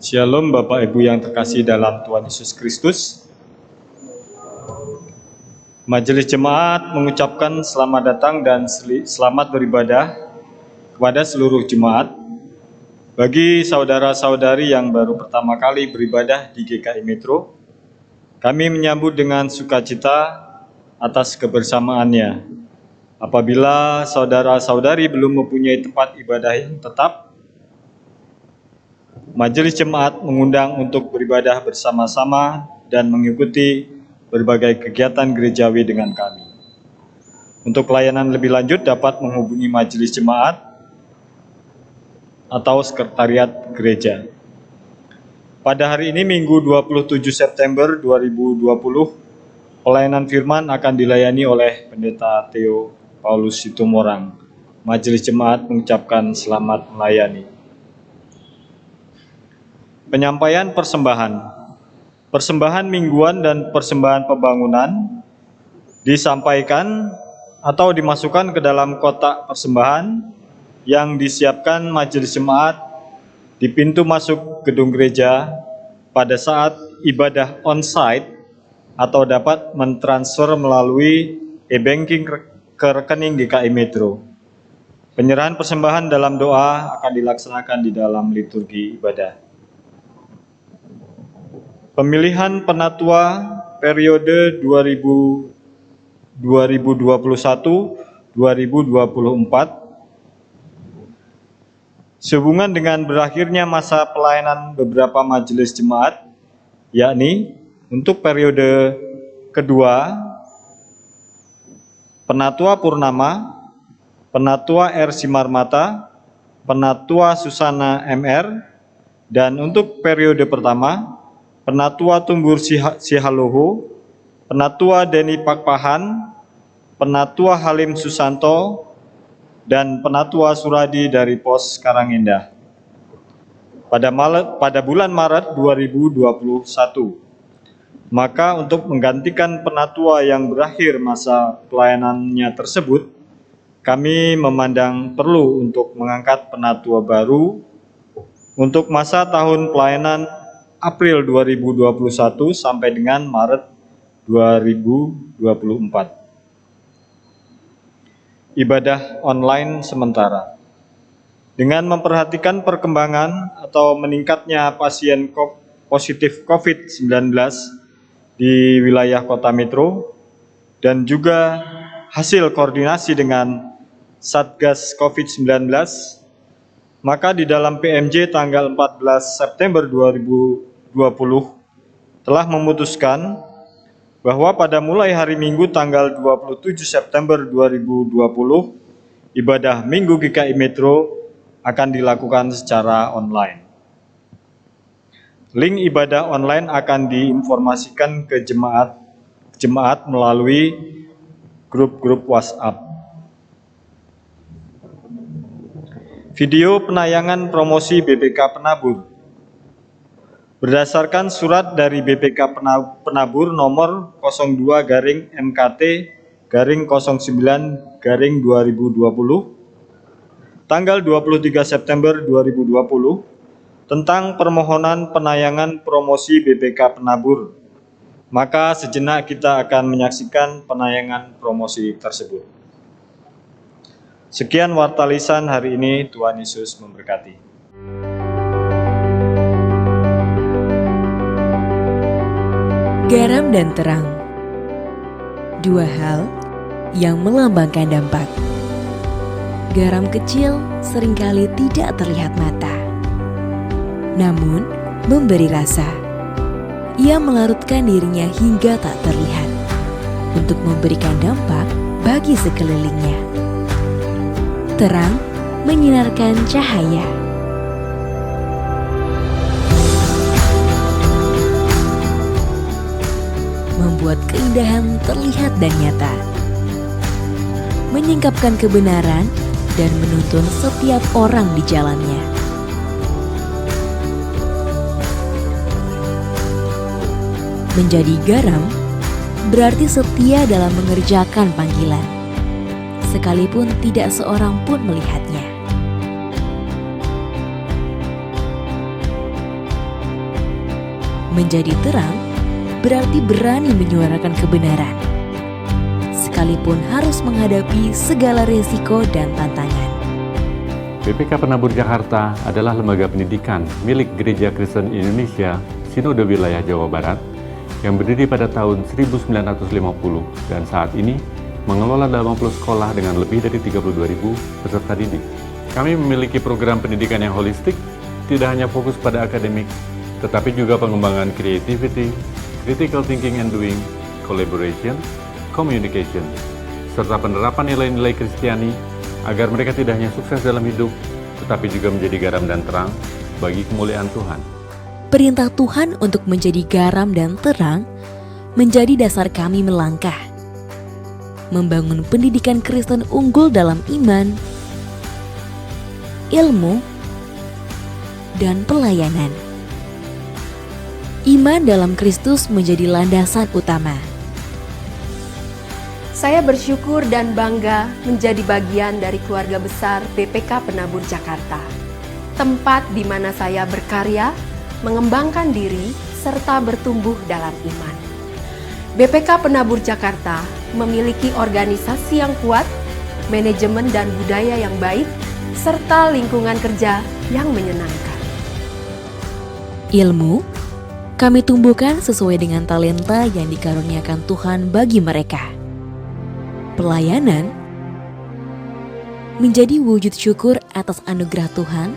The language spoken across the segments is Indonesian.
Shalom Bapak Ibu yang terkasih dalam Tuhan Yesus Kristus. Majelis Jemaat mengucapkan selamat datang dan selamat beribadah kepada seluruh jemaat. Bagi saudara-saudari yang baru pertama kali beribadah di GKI Metro, kami menyambut dengan sukacita atas kebersamaannya. Apabila saudara-saudari belum mempunyai tempat ibadah yang tetap, Majelis Jemaat mengundang untuk beribadah bersama-sama dan mengikuti berbagai kegiatan gerejawi dengan kami. Untuk pelayanan lebih lanjut dapat menghubungi Majelis Jemaat atau Sekretariat Gereja. Pada hari ini Minggu 27 September 2020, pelayanan firman akan dilayani oleh Pendeta Theo Paulus Situmorang. Majelis Jemaat mengucapkan selamat melayani. Penyampaian persembahan mingguan dan persembahan pembangunan disampaikan atau dimasukkan ke dalam kotak persembahan yang disiapkan Majelis Jemaat di pintu masuk gedung gereja pada saat ibadah on-site atau dapat mentransfer melalui e-banking ke rekening GKI Metro. Penyerahan persembahan dalam doa akan dilaksanakan di dalam liturgi ibadah. Pemilihan penatua periode 2021-2024 sehubungan dengan berakhirnya masa pelayanan beberapa majelis jemaat, yakni untuk periode kedua, Penatua Purnama, Penatua R. Simarmata, Penatua Susana MR, dan untuk periode pertama, Penatua Tumbur Sihaloho, Penatua Deni Pakpahan, Penatua Halim Susanto, dan Penatua Suradi dari Pos Karangindah. Pada bulan Maret 2021, maka untuk menggantikan penatua yang berakhir masa pelayanannya tersebut, kami memandang perlu untuk mengangkat penatua baru untuk masa tahun pelayanan April 2021 sampai dengan Maret 2024. Ibadah online sementara. Dengan memperhatikan perkembangan atau meningkatnya pasien positif COVID-19 di wilayah Kota Metro dan juga hasil koordinasi dengan Satgas COVID-19, maka di dalam PMJ tanggal 14 September 2020 telah memutuskan bahwa pada mulai hari Minggu tanggal 27 September 2020, ibadah Minggu GKI Metro akan dilakukan secara online. Link ibadah online akan diinformasikan ke jemaat melalui grup-grup WhatsApp. Video penayangan promosi BPK Penabur. Berdasarkan surat dari BPK Penabur nomor 02-MKT-09-2020 tanggal 23 September 2020 tentang permohonan penayangan promosi BPK Penabur, maka sejenak kita akan menyaksikan penayangan promosi tersebut. Sekian warta lisan hari ini, Tuhan Yesus memberkati. Garam dan terang, dua hal yang melambangkan dampak. Garam kecil seringkali tidak terlihat mata, namun memberi rasa. Ia melarutkan dirinya hingga tak terlihat untuk memberikan dampak bagi sekelilingnya. Terang menyinarkan cahaya. Membuat keindahan terlihat dan nyata. Menyingkapkan kebenaran dan menuntun setiap orang di jalannya. Menjadi garam berarti setia dalam mengerjakan panggilan, sekalipun tidak seorang pun melihatnya. Menjadi terang berarti berani menyuarakan kebenaran, sekalipun harus menghadapi segala resiko dan tantangan. BPK Penabur Jakarta adalah lembaga pendidikan milik Gereja Kristen Indonesia Sinode Wilayah Jawa Barat yang berdiri pada tahun 1950 dan saat ini mengelola 80 sekolah dengan lebih dari 32.000 peserta didik. Kami memiliki program pendidikan yang holistik, tidak hanya fokus pada akademik, tetapi juga pengembangan creativity, critical thinking and doing, collaboration, communication, serta penerapan nilai-nilai Kristiani agar mereka tidak hanya sukses dalam hidup, tetapi juga menjadi garam dan terang bagi kemuliaan Tuhan. Perintah Tuhan untuk menjadi garam dan terang menjadi dasar kami melangkah, membangun pendidikan Kristen unggul dalam iman, ilmu, dan pelayanan. Iman dalam Kristus menjadi landasan utama. Saya bersyukur dan bangga menjadi bagian dari keluarga besar BPK Penabur Jakarta, tempat di mana saya berkarya, mengembangkan diri, serta bertumbuh dalam iman. BPK Penabur Jakarta memiliki organisasi yang kuat, manajemen dan budaya yang baik, serta lingkungan kerja yang menyenangkan. Ilmu kami tumbuhkan sesuai dengan talenta yang dikaruniakan Tuhan bagi mereka. Pelayanan menjadi wujud syukur atas anugerah Tuhan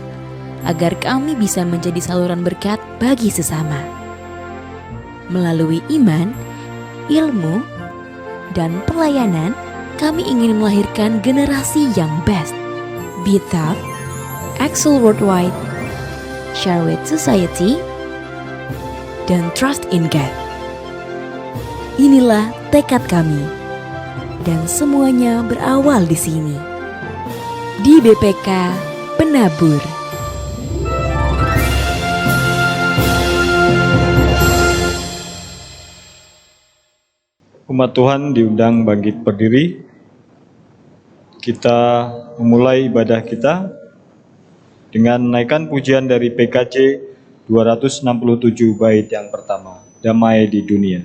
agar kami bisa menjadi saluran berkat bagi sesama. Melalui iman, ilmu, dan pelayanan, kami ingin melahirkan generasi yang best. Be Thought, Excel Worldwide, Share with Society, dan Trust in God. Inilah tekad kami. Dan semuanya berawal di sini, di BPK Penabur. Umat Tuhan diundang bangkit berdiri. Kita memulai ibadah kita dengan menaikkan pujian dari PKJ 267 bait yang pertama, Damai di Dunia.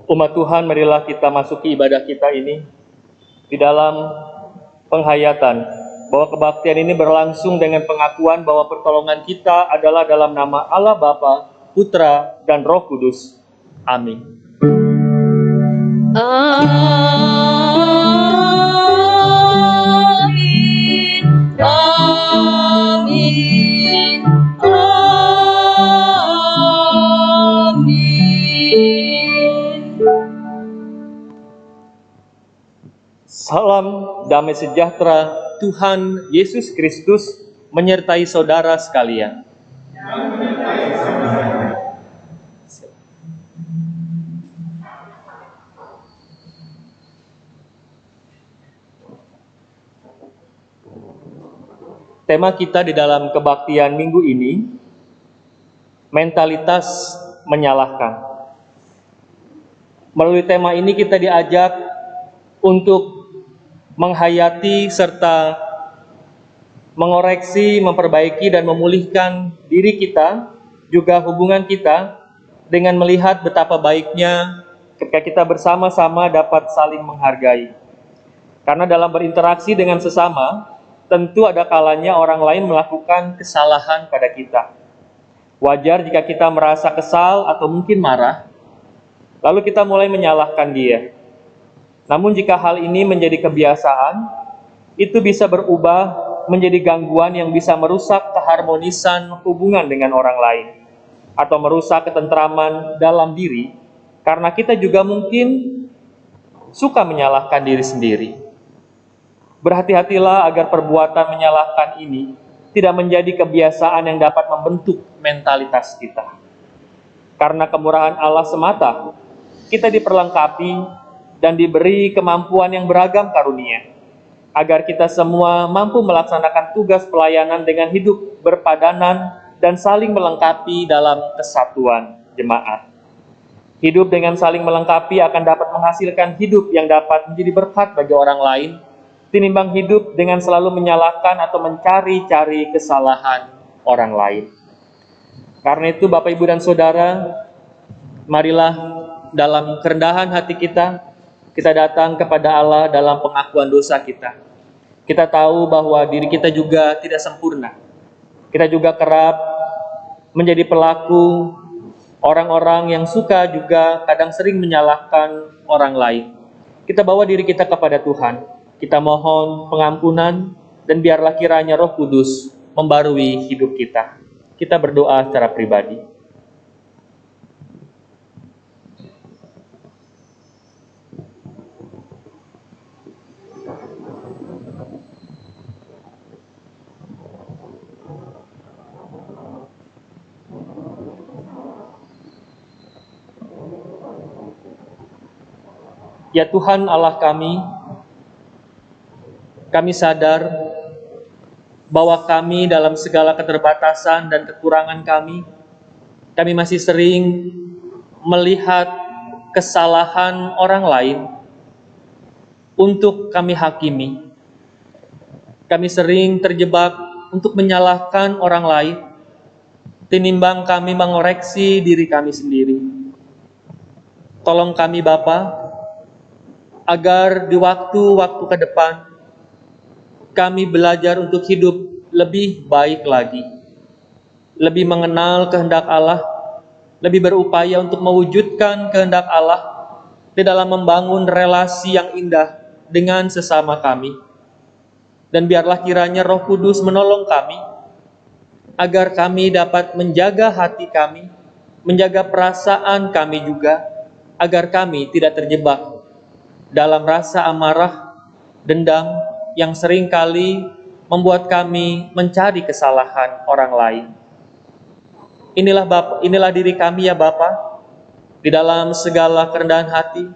Umat Tuhan, marilah kita masuki ibadah kita ini di dalam penghayatan bahwa kebaktian ini berlangsung dengan pengakuan bahwa pertolongan kita adalah dalam nama Allah Bapa, Putra, dan Roh Kudus. Amin. Amin. Amin. Salam damai sejahtera Tuhan Yesus Kristus menyertai saudara sekalian. Tema kita di dalam kebaktian minggu ini mentalitas menyalahkan. Melalui tema ini kita diajak untuk menghayati serta mengoreksi, memperbaiki dan memulihkan diri kita, juga hubungan kita dengan melihat betapa baiknya ketika kita bersama-sama dapat saling menghargai. Karena dalam berinteraksi dengan sesama, tentu ada kalanya orang lain melakukan kesalahan pada kita. Wajar jika kita merasa kesal atau mungkin marah, lalu kita mulai menyalahkan dia. Namun jika hal ini menjadi kebiasaan, itu bisa berubah menjadi gangguan yang bisa merusak keharmonisan hubungan dengan orang lain, atau merusak ketentraman dalam diri, karena kita juga mungkin suka menyalahkan diri sendiri. Berhati-hatilah agar perbuatan menyalahkan ini tidak menjadi kebiasaan yang dapat membentuk mentalitas kita. Karena kemurahan Allah semata, kita diperlengkapi dan diberi kemampuan yang beragam karunia, agar kita semua mampu melaksanakan tugas pelayanan dengan hidup berpadanan dan saling melengkapi dalam kesatuan jemaat. Hidup dengan saling melengkapi akan dapat menghasilkan hidup yang dapat menjadi berkat bagi orang lain, tinimbang hidup dengan selalu menyalahkan atau mencari-cari kesalahan orang lain. Karena itu Bapak, Ibu, dan Saudara, marilah dalam kerendahan hati kita datang kepada Allah dalam pengakuan dosa kita. Kita tahu bahwa diri kita juga tidak sempurna. Kita juga kerap menjadi pelaku orang-orang yang suka juga kadang sering menyalahkan orang lain. Kita bawa diri kita kepada Tuhan. Kita mohon pengampunan dan biarlah kiranya Roh Kudus membarui hidup kita. Kita berdoa secara pribadi. Ya Tuhan Allah kami sadar bahwa kami dalam segala keterbatasan dan kekurangan kami masih sering melihat kesalahan orang lain untuk kami hakimi. Kami sering terjebak untuk menyalahkan orang lain, tinimbang kami mengoreksi diri kami sendiri. Tolong kami Bapa, agar di waktu-waktu ke depan, kami belajar untuk hidup lebih baik lagi, lebih mengenal kehendak Allah, lebih berupaya untuk mewujudkan kehendak Allah di dalam membangun relasi yang indah dengan sesama kami. Dan biarlah kiranya Roh Kudus menolong kami, agar kami dapat menjaga hati kami, menjaga perasaan kami juga, agar kami tidak terjebak dalam rasa amarah, dendam, yang seringkali membuat kami mencari kesalahan orang lain. Inilah diri kami ya Bapa, di dalam segala kerendahan hati,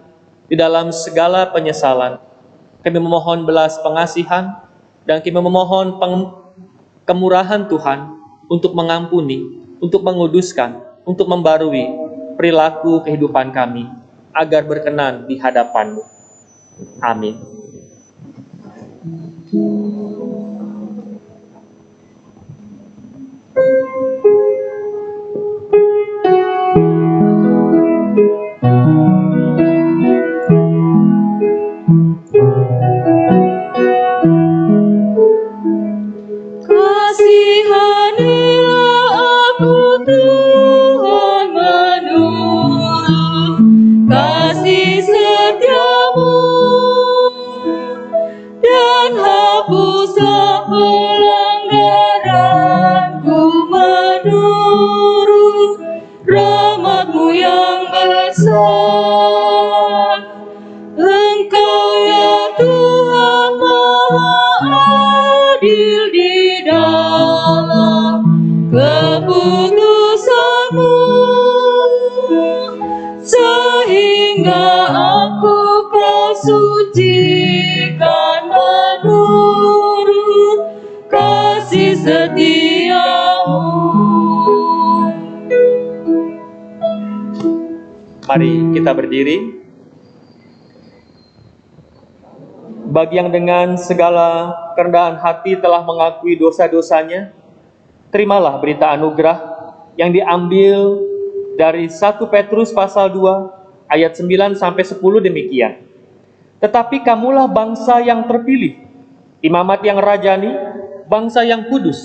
di dalam segala penyesalan. Kami memohon belas pengasihan, dan kami memohon kemurahan Tuhan untuk mengampuni, untuk menguduskan, untuk membarui perilaku kehidupan kami, agar berkenan di hadapan-Mu. Amin. Kasihanilah aku Tuhan menurut kasih setiamu, dan hapuslah pelanggaranku menurut rahmat-Mu yang besar. Engkau ya Tuhan Maha adil di dalam keputusan-Mu, sehingga aku Kau sucikan menurut kasih setiamu. Mari kita berdiri. Bagi yang dengan segala kerendahan hati telah mengakui dosa-dosanya, terimalah berita anugerah yang diambil dari 1 Petrus pasal 2 ayat 9 sampai 10 demikian. Tetapi kamulah bangsa yang terpilih, imamat yang rajani, bangsa yang kudus,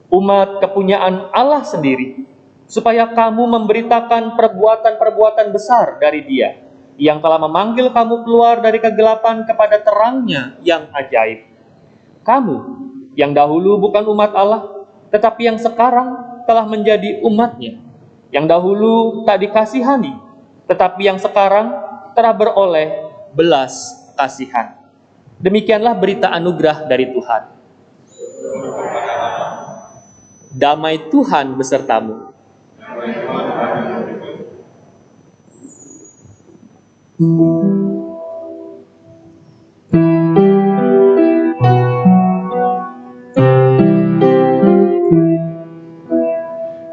umat kepunyaan Allah sendiri, supaya kamu memberitakan perbuatan-perbuatan besar dari Dia yang telah memanggil kamu keluar dari kegelapan kepada terangnya yang ajaib. Kamu yang dahulu bukan umat Allah, tetapi yang sekarang telah menjadi umat-Nya, yang dahulu tak dikasihani, tetapi yang sekarang telah beroleh belas kasihan. Demikianlah berita anugerah dari Tuhan. Damai Tuhan besertamu.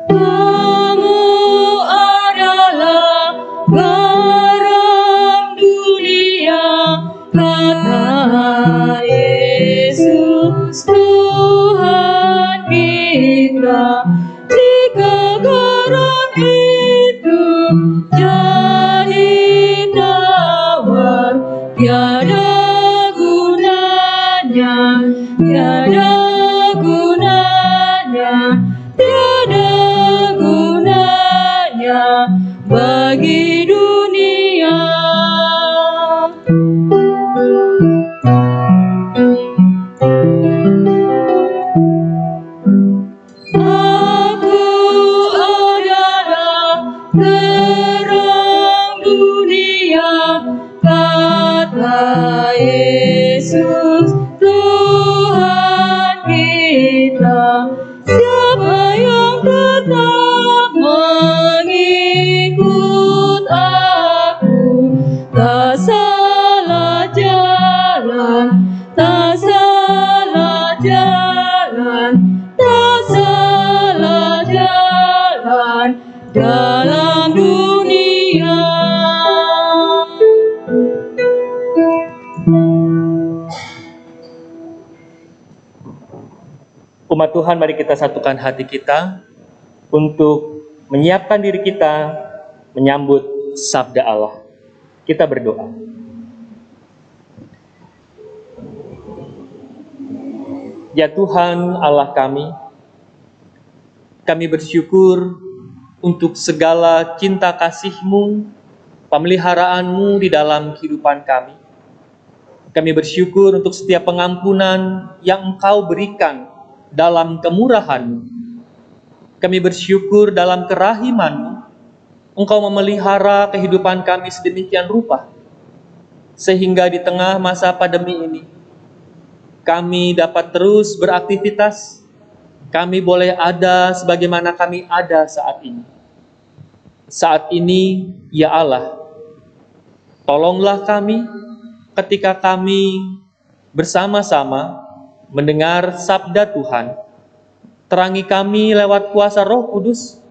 Kamu adalah garam dunia, kata Yesus Tuhan kita. Jika garam itu jadi tawar, tiada gunanya, tiada gunanya, tiada gunanya bagi dunia. Aku adalah terang dunia, kata Yesus Tuhan kita. Siapa yang tetap mengikut aku, tak salah jalan, tak salah jalan, tak salah jalan dalam dunia. Umat Tuhan, mari kita satukan hati kita untuk menyiapkan diri kita menyambut sabda Allah. Kita berdoa. Ya Tuhan Allah kami bersyukur untuk segala cinta kasih-Mu, pemeliharaanmu di dalam kehidupan kami. Kami bersyukur untuk setiap pengampunan yang Engkau berikan dalam kemurahan-Mu. Kami bersyukur dalam kerahiman-Mu, Engkau memelihara kehidupan kami sedemikian rupa, sehingga di tengah masa pandemi ini, kami dapat terus beraktivitas, kami boleh ada sebagaimana kami ada saat ini. Saat ini, ya Allah, tolonglah kami ketika kami bersama-sama mendengar sabda Tuhan. Terangi kami lewat kuasa Roh Kudus,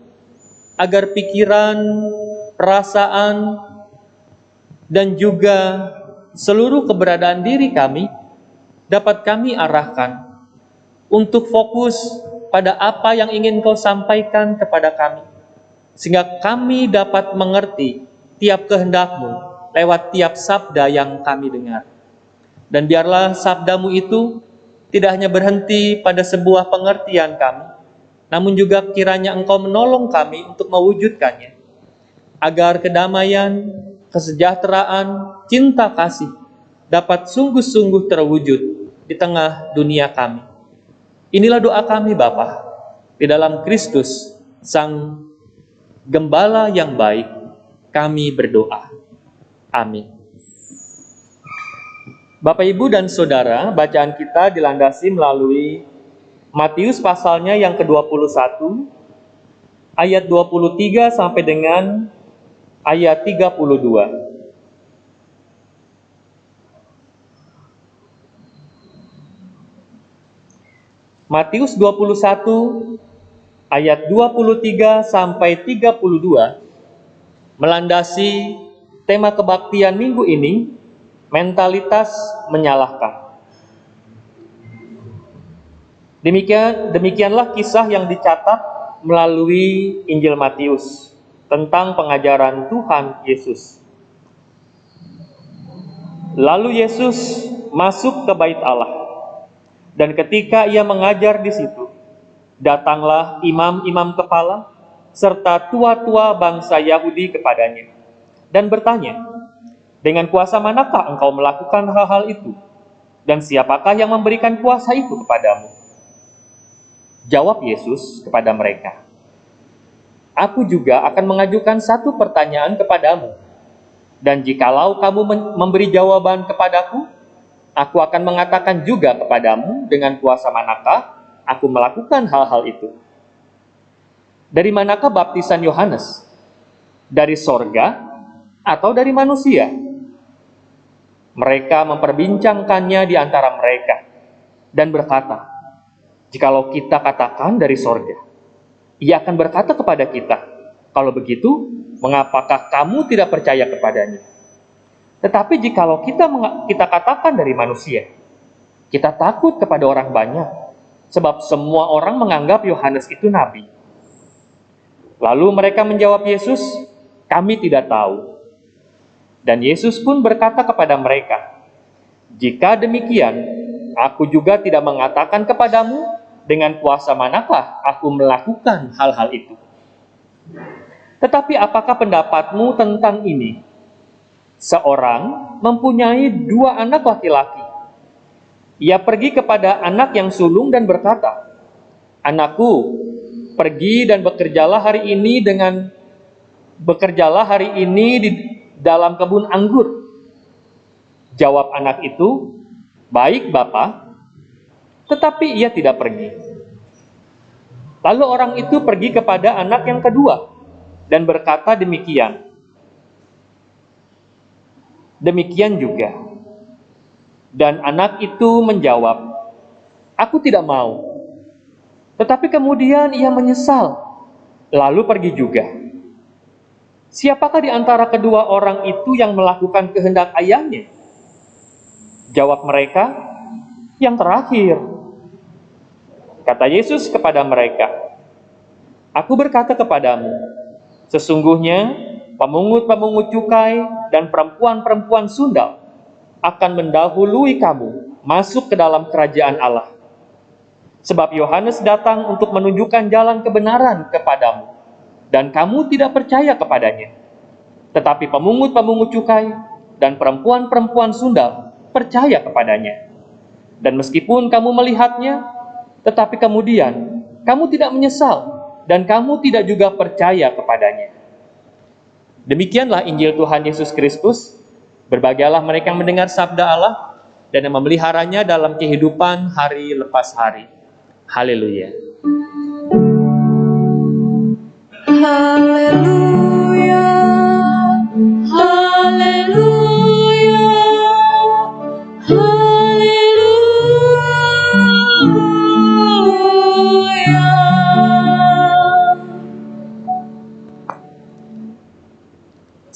agar pikiran, perasaan, dan juga seluruh keberadaan diri kami dapat kami arahkan untuk fokus pada apa yang ingin Kau sampaikan kepada kami, sehingga kami dapat mengerti tiap kehendak-Mu lewat tiap sabda yang kami dengar. Dan biarlah sabda-Mu itu tidak hanya berhenti pada sebuah pengertian kami, namun juga kiranya Engkau menolong kami untuk mewujudkannya, agar kedamaian, kesejahteraan, cinta kasih dapat sungguh-sungguh terwujud di tengah dunia kami. Inilah doa kami Bapa, di dalam Kristus, Sang Gembala yang baik, kami berdoa. Amin. Bapak, Ibu, dan Saudara, bacaan kita dilandasi melalui Matius pasalnya yang ke-21, ayat 23 sampai dengan ayat 32. Matius 21 ayat 23 sampai 32 Melandasi tema kebaktian minggu ini, mentalitas menyalahkan. Demikianlah kisah yang dicatat melalui Injil Matius tentang pengajaran Tuhan Yesus. Lalu Yesus masuk ke bait Allah, dan ketika ia mengajar di situ, datanglah imam-imam kepala serta tua-tua bangsa Yahudi kepadanya dan bertanya, dengan kuasa manakah engkau melakukan hal-hal itu? Dan siapakah yang memberikan kuasa itu kepadamu? Jawab Yesus kepada mereka, aku juga akan mengajukan satu pertanyaan kepadamu. Dan jikalau kamu memberi jawaban kepadaku, aku akan mengatakan juga kepadamu dengan kuasa manakah aku melakukan hal-hal itu. Dari manakah baptisan Yohanes? Dari sorga atau dari manusia? Mereka memperbincangkannya di antara mereka dan berkata, jikalau kita katakan dari sorga, ia akan berkata kepada kita, kalau begitu, mengapakah kamu tidak percaya kepadanya? Tetapi jikalau kita katakan dari manusia, kita takut kepada orang banyak, sebab semua orang menganggap Yohanes itu nabi. Lalu mereka menjawab Yesus, kami tidak tahu. Dan Yesus pun berkata kepada mereka, jika demikian, aku juga tidak mengatakan kepadamu dengan kuasa manakah aku melakukan hal-hal itu. Tetapi apakah pendapatmu tentang ini? Seorang mempunyai 2 anak laki-laki. Ia pergi kepada anak yang sulung dan berkata, anakku, pergi dan bekerjalah hari ini di dalam kebun anggur. Jawab anak itu, baik Bapa, tetapi ia tidak pergi. Lalu orang itu pergi kepada anak yang kedua dan berkata demikian. Demikian juga. Dan anak itu menjawab, aku tidak mau. Tetapi kemudian ia menyesal, lalu pergi juga. Siapakah di antara kedua orang itu yang melakukan kehendak ayahnya? Jawab mereka, yang terakhir. Kata Yesus kepada mereka, aku berkata kepadamu, sesungguhnya pemungut-pemungut cukai dan perempuan-perempuan sundal akan mendahului kamu masuk ke dalam kerajaan Allah. Sebab Yohanes datang untuk menunjukkan jalan kebenaran kepadamu, dan kamu tidak percaya kepadanya. Tetapi pemungut-pemungut cukai dan perempuan-perempuan sundal percaya kepadanya. Dan meskipun kamu melihatnya, tetapi kemudian kamu tidak menyesal, dan kamu tidak juga percaya kepadanya. Demikianlah Injil Tuhan Yesus Kristus. Berbahagialah mereka yang mendengar sabda Allah dan yang memeliharanya dalam kehidupan hari lepas hari. Haleluya. Haleluya, haleluya, haleluya.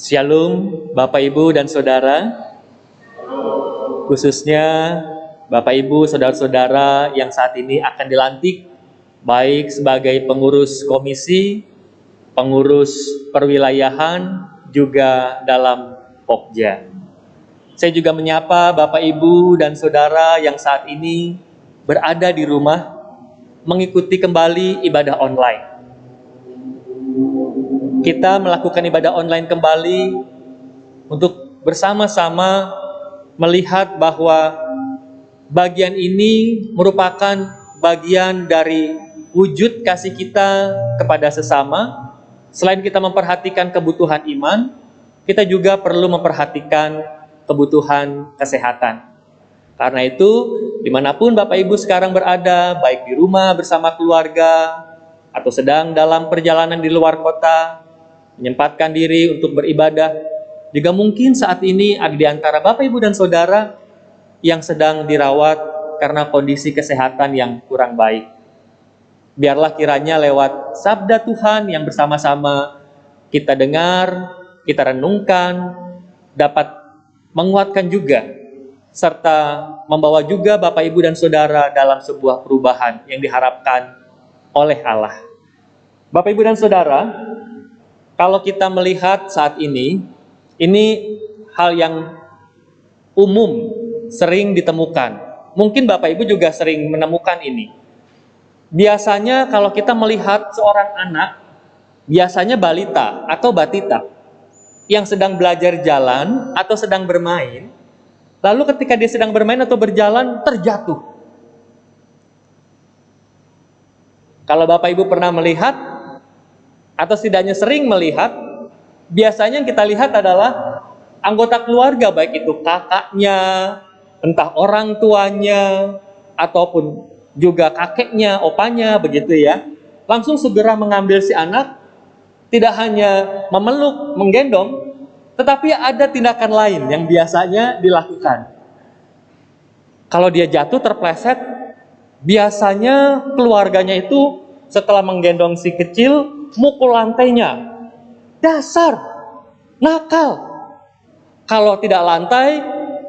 Shalom Bapak Ibu dan Saudara, khususnya Bapak Ibu Saudara-saudara yang saat ini akan dilantik baik sebagai pengurus komisi, pengurus perwilayahan, juga dalam Pokja. Saya juga menyapa Bapak Ibu dan Saudara yang saat ini berada di rumah mengikuti kembali ibadah online. Kita melakukan ibadah online kembali untuk bersama-sama melihat bahwa bagian ini merupakan bagian dari wujud kasih kita kepada sesama. Selain kita memperhatikan kebutuhan iman, kita juga perlu memperhatikan kebutuhan kesehatan. Karena itu, dimanapun Bapak Ibu sekarang berada, baik di rumah bersama keluarga, atau sedang dalam perjalanan di luar kota, menyempatkan diri untuk beribadah, juga mungkin saat ini ada di antara Bapak Ibu dan Saudara yang sedang dirawat karena kondisi kesehatan yang kurang baik. Biarlah kiranya lewat sabda Tuhan yang bersama-sama kita dengar, kita renungkan, dapat menguatkan juga, serta membawa juga Bapak, Ibu, dan Saudara dalam sebuah perubahan yang diharapkan oleh Allah. Bapak, Ibu, dan Saudara, kalau kita melihat saat ini hal yang umum sering ditemukan. Mungkin Bapak Ibu juga sering menemukan ini. Biasanya kalau kita melihat seorang anak, biasanya balita atau batita yang sedang belajar jalan atau sedang bermain, lalu ketika dia sedang bermain atau berjalan terjatuh. Kalau Bapak Ibu pernah melihat atau setidaknya sering melihat, biasanya yang kita lihat adalah anggota keluarga, baik itu kakaknya, entah orang tuanya, ataupun juga kakeknya, opanya, begitu ya, langsung segera mengambil si anak, tidak hanya memeluk, menggendong, tetapi ada tindakan lain yang biasanya dilakukan. Kalau dia jatuh terpleset, biasanya keluarganya itu setelah menggendong si kecil, mukul lantainya. Dasar, nakal. Kalau tidak lantai,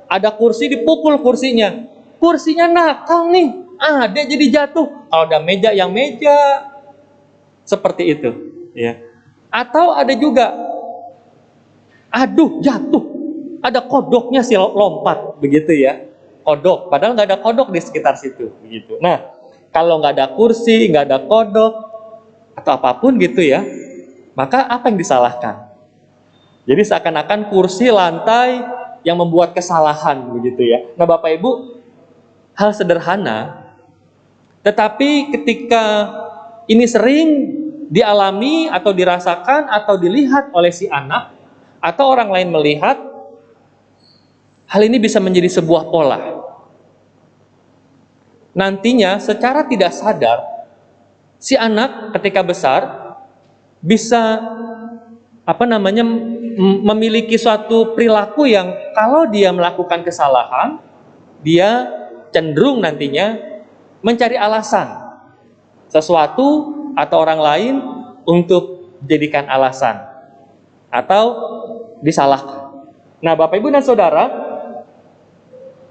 ada kursi, dipukul kursinya. Kursinya nakal nih, ada jadi jatuh. Kalau ada meja, yang meja. Seperti itu. Ya. Atau ada juga, aduh jatuh, ada kodoknya si lompat, begitu ya. Kodok, padahal nggak ada kodok di sekitar situ, begitu. Nah, kalau nggak ada kursi, nggak ada kodok, atau apapun gitu ya, maka apa yang disalahkan? Jadi seakan-akan kursi, lantai yang membuat kesalahan, begitu ya. Nah, Bapak Ibu, hal sederhana, tetapi ketika ini sering dialami atau dirasakan atau dilihat oleh si anak atau orang lain melihat, hal ini bisa menjadi sebuah pola. Nantinya secara tidak sadar, si anak ketika besar bisa memiliki suatu perilaku yang kalau dia melakukan kesalahan, dia cenderung nantinya mencari alasan sesuatu atau orang lain untuk dijadikan alasan atau disalahkan. Nah, Bapak, Ibu, dan Saudara,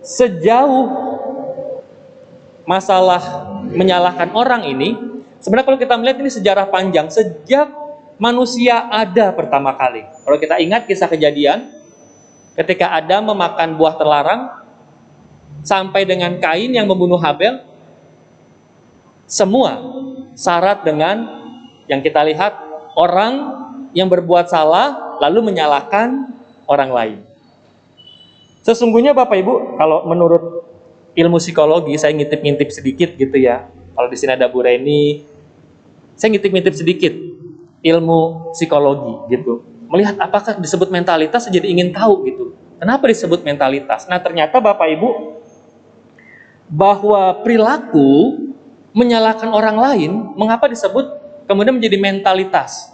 sejauh masalah menyalahkan orang ini, sebenarnya kalau kita melihat ini sejarah panjang, sejak manusia ada pertama kali. Kalau kita ingat kisah Kejadian, ketika Adam memakan buah terlarang, sampai dengan Kain yang membunuh Habel, semua syarat dengan yang kita lihat orang yang berbuat salah lalu menyalahkan orang lain. Sesungguhnya Bapak Ibu, kalau menurut ilmu psikologi, saya ngintip-ngintip sedikit gitu ya. Kalau di sini ada Bu Reni, saya ngintip-ngintip sedikit ilmu psikologi gitu. Melihat apakah disebut mentalitas, saya jadi ingin tahu gitu. Kenapa disebut mentalitas? Nah, ternyata Bapak Ibu, bahwa perilaku menyalahkan orang lain, mengapa disebut kemudian menjadi mentalitas?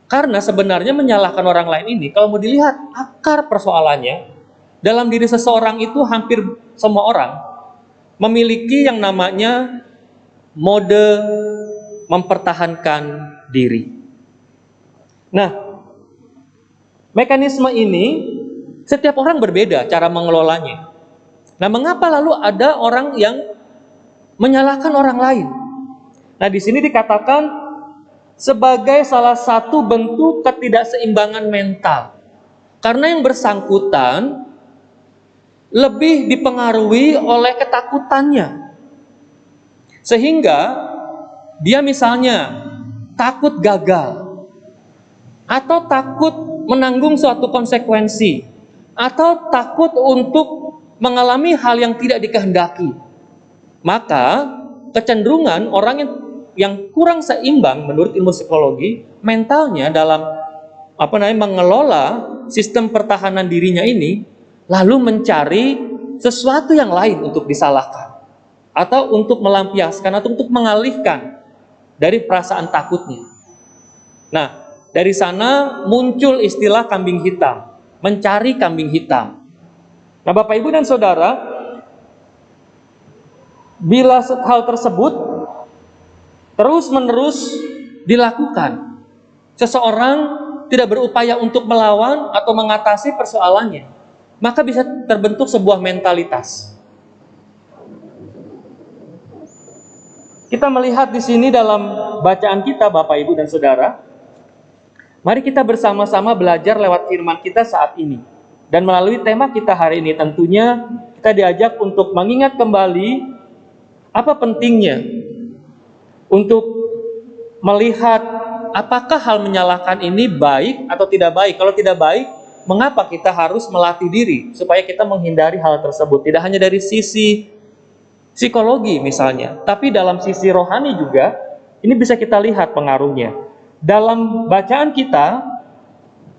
Karena sebenarnya menyalahkan orang lain ini, kalau mau dilihat akar persoalannya, dalam diri seseorang itu hampir semua orang memiliki yang namanya mode mempertahankan diri. Nah, mekanisme ini setiap orang berbeda cara mengelolanya. Nah, mengapa lalu ada orang yang menyalahkan orang lain? Nah, di sini dikatakan sebagai salah satu bentuk ketidakseimbangan mental. Karena yang bersangkutan lebih dipengaruhi oleh ketakutannya. Sehingga dia misalnya takut gagal, atau takut menanggung suatu konsekuensi, atau takut untuk mengalami hal yang tidak dikehendaki. Maka kecenderungan orang yang kurang seimbang menurut ilmu psikologi, mentalnya dalam mengelola sistem pertahanan dirinya ini, lalu mencari sesuatu yang lain untuk disalahkan, atau untuk melampiaskan, atau untuk mengalihkan dari perasaan takutnya. Nah, dari sana muncul istilah kambing hitam, mencari kambing hitam. Nah, Bapak, Ibu, dan Saudara, bila hal tersebut terus-menerus dilakukan, seseorang tidak berupaya untuk melawan atau mengatasi persoalannya, maka bisa terbentuk sebuah mentalitas. Kita melihat di sini dalam bacaan kita, Bapak, Ibu, dan Saudara, mari kita bersama-sama belajar lewat firman kita saat ini. Dan melalui tema kita hari ini tentunya kita diajak untuk mengingat kembali apa pentingnya untuk melihat apakah hal menyalahkan ini baik atau tidak baik. Kalau tidak baik, mengapa kita harus melatih diri supaya kita menghindari hal tersebut. Tidak hanya dari sisi psikologi misalnya, tapi dalam sisi rohani juga, ini bisa kita lihat pengaruhnya. Dalam bacaan kita,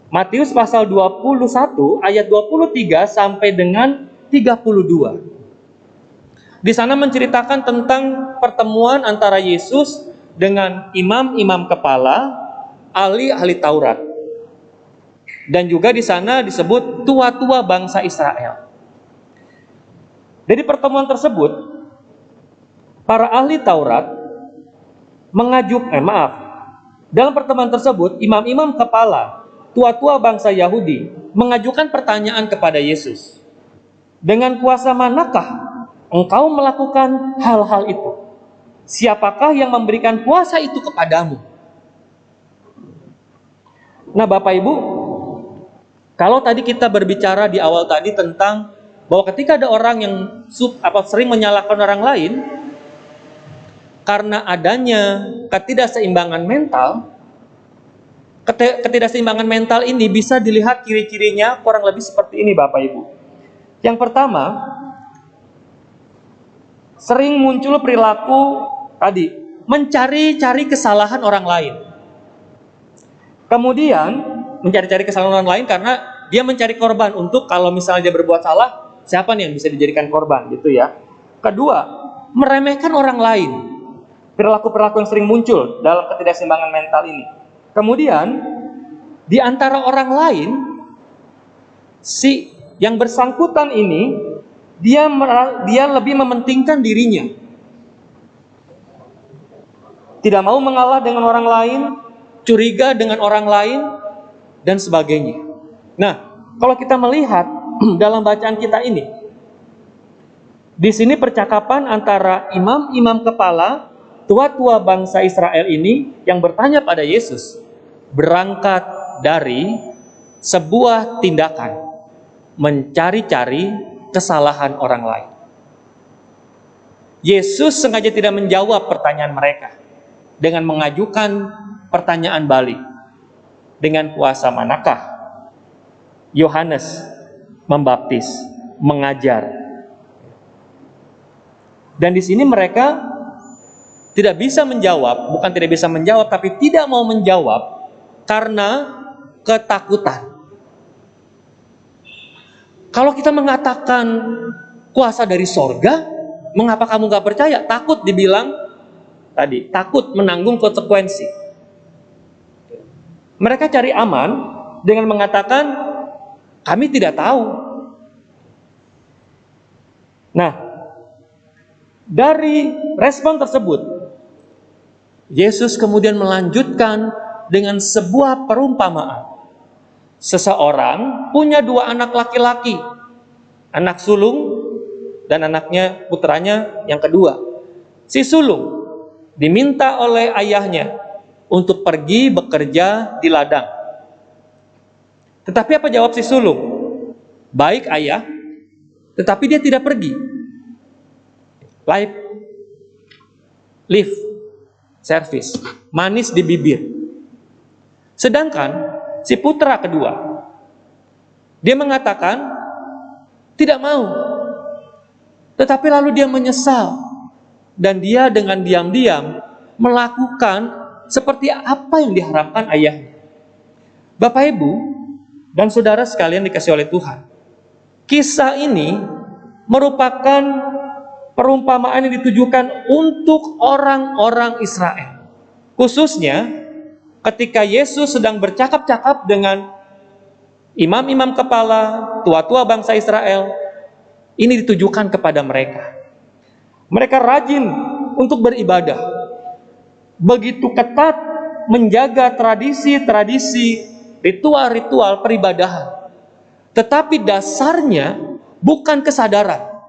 Matius pasal 21 ayat 23 sampai dengan 32. Di sana menceritakan tentang pertemuan antara Yesus dengan imam-imam kepala, ahli-ahli Taurat. Dan juga di sana disebut tua-tua bangsa Israel. Dari pertemuan tersebut, para ahli Taurat dalam pertemuan tersebut, imam-imam kepala, tua-tua bangsa Yahudi mengajukan pertanyaan kepada Yesus. Dengan kuasa manakah engkau melakukan hal-hal itu? Siapakah yang memberikan kuasa itu kepadamu? Nah, Bapak Ibu, kalau tadi kita berbicara di awal tadi tentang bahwa ketika ada orang yang sering menyalahkan orang lain karena adanya ketidakseimbangan mental, ketidakseimbangan mental ini bisa dilihat ciri-cirinya kurang lebih seperti ini, Bapak Ibu. Yang pertama, sering muncul perilaku tadi, mencari-cari kesalahan orang lain. Kemudian, mencari-cari kesalahan orang lain karena dia mencari korban untuk kalau misalnya dia berbuat salah, siapa nih yang bisa dijadikan korban gitu ya. Kedua, meremehkan orang lain. Perilaku-perilaku yang sering muncul dalam ketidakseimbangan mental ini. Kemudian, di antara orang lain, si yang bersangkutan ini, dia lebih mementingkan dirinya. Tidak mau mengalah dengan orang lain, curiga dengan orang lain, dan sebagainya. Nah, kalau kita melihat dalam bacaan kita ini, di sini percakapan antara imam-imam kepala, tua-tua bangsa Israel ini yang bertanya pada Yesus, berangkat dari sebuah tindakan mencari-cari kesalahan orang lain. Yesus sengaja tidak menjawab pertanyaan mereka dengan mengajukan pertanyaan balik. Dengan kuasa manakah Yohanes membaptis, mengajar? Dan di sini mereka tidak bisa menjawab, bukan tidak bisa menjawab, tapi tidak mau menjawab karena ketakutan. Kalau kita mengatakan kuasa dari sorga, mengapa kamu gak percaya? Takut dibilang tadi, takut menanggung konsekuensi. Mereka cari aman dengan mengatakan, kami tidak tahu. Nah, dari respon tersebut, Yesus kemudian melanjutkan dengan sebuah perumpamaan. Seseorang punya dua anak laki-laki, anak sulung dan anaknya putranya yang kedua. Si sulung diminta oleh ayahnya untuk pergi bekerja di ladang. Tetapi apa jawab si sulung? Baik ayah, tetapi dia tidak pergi. Lip service, manis di bibir. Sedangkan si putra kedua, dia mengatakan tidak mau. Tetapi lalu dia menyesal dan dia dengan diam-diam melakukan seperti apa yang diharapkan ayahnya. Bapak, Ibu, dan saudara sekalian dikasihi oleh Tuhan, kisah ini merupakan perumpamaan yang ditujukan untuk orang-orang Israel. Khususnya ketika Yesus sedang bercakap-cakap dengan imam-imam kepala, tua-tua bangsa Israel, ini ditujukan kepada mereka. Mereka rajin untuk beribadah, begitu ketat menjaga tradisi-tradisi ritual-ritual peribadahan. Tetapi dasarnya bukan kesadaran.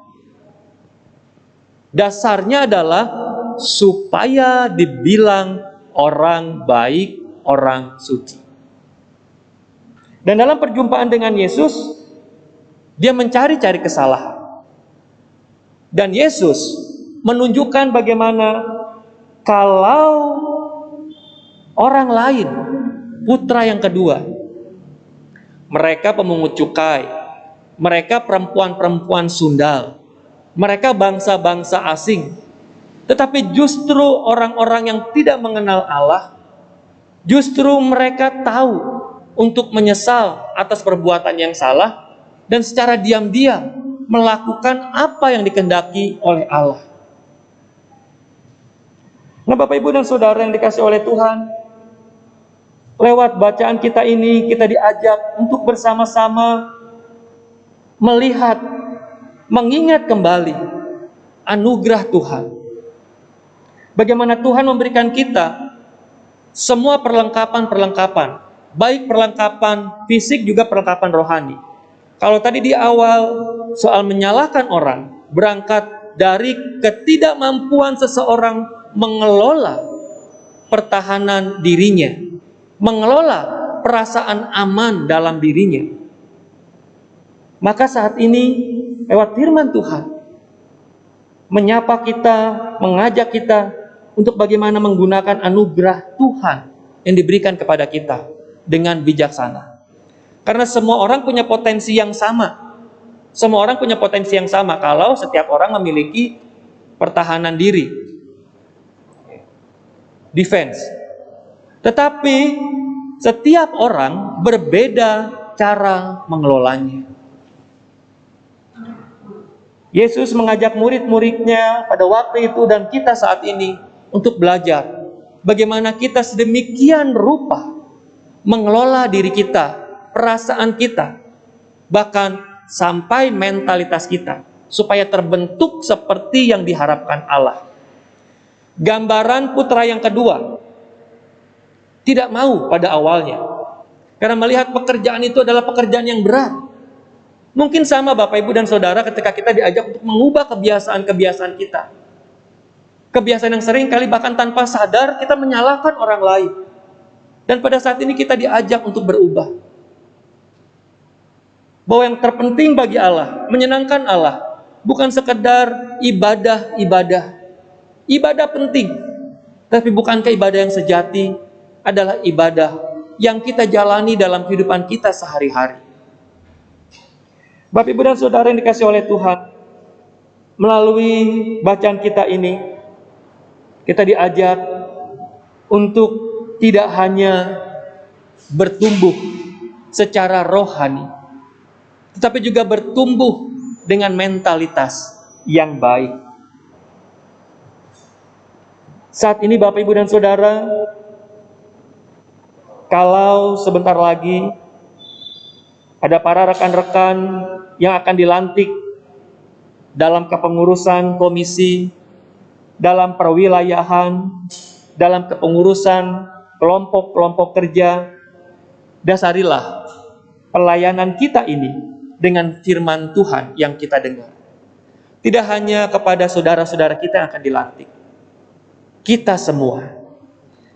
Dasarnya adalah supaya dibilang orang baik, orang suci. Dan dalam perjumpaan dengan Yesus, dia mencari-cari kesalahan. Dan Yesus menunjukkan bagaimana kalau orang lain, putra yang kedua, mereka pemungut cukai, mereka perempuan-perempuan sundal, mereka bangsa-bangsa asing, tetapi justru orang-orang yang tidak mengenal Allah, justru mereka tahu untuk menyesal atas perbuatan yang salah dan secara diam-diam melakukan apa yang dikehendaki oleh Allah. Nah, Bapak, Ibu, dan Saudara yang dikasihi oleh Tuhan, lewat bacaan kita ini, kita diajak untuk bersama-sama melihat, mengingat kembali anugerah Tuhan. Bagaimana Tuhan memberikan kita semua perlengkapan-perlengkapan, baik perlengkapan fisik juga perlengkapan rohani. Kalau tadi di awal soal menyalahkan orang, berangkat dari ketidakmampuan seseorang mengelola pertahanan dirinya, mengelola perasaan aman dalam dirinya. Maka saat ini lewat firman Tuhan menyapa kita, mengajak kita untuk bagaimana menggunakan anugerah Tuhan yang diberikan kepada kita dengan bijaksana. Karena semua orang punya potensi yang sama. Semua orang punya potensi yang sama kalau setiap orang memiliki pertahanan diri, defense. Tetapi setiap orang berbeda cara mengelolanya. Yesus mengajak murid-muridnya pada waktu itu dan kita saat ini untuk belajar bagaimana kita sedemikian rupa mengelola diri kita, perasaan kita, bahkan sampai mentalitas kita, supaya terbentuk seperti yang diharapkan Allah. Gambaran putra yang kedua tidak mau pada awalnya, karena melihat pekerjaan itu adalah pekerjaan yang berat. Mungkin sama Bapak, Ibu, dan Saudara ketika kita diajak untuk mengubah kebiasaan-kebiasaan kita. Kebiasaan yang sering kali bahkan tanpa sadar kita menyalahkan orang lain. Dan pada saat ini kita diajak untuk berubah. Bahwa yang terpenting bagi Allah, menyenangkan Allah, bukan sekedar ibadah-ibadah. Ibadah penting, tapi bukankah ibadah yang sejati adalah ibadah yang kita jalani dalam kehidupan kita sehari-hari. Bapak, Ibu, dan Saudara yang dikasihi oleh Tuhan, melalui bacaan kita ini, kita diajak untuk tidak hanya bertumbuh secara rohani, tetapi juga bertumbuh dengan mentalitas yang baik. Saat ini Bapak, Ibu, dan Saudara, kalau sebentar lagi ada para rekan-rekan yang akan dilantik dalam kepengurusan komisi, dalam perwilayahan, dalam kepengurusan kelompok-kelompok kerja, dasarilah pelayanan kita ini dengan firman Tuhan yang kita dengar. Tidak hanya kepada saudara-saudara kita yang akan dilantik, kita semua.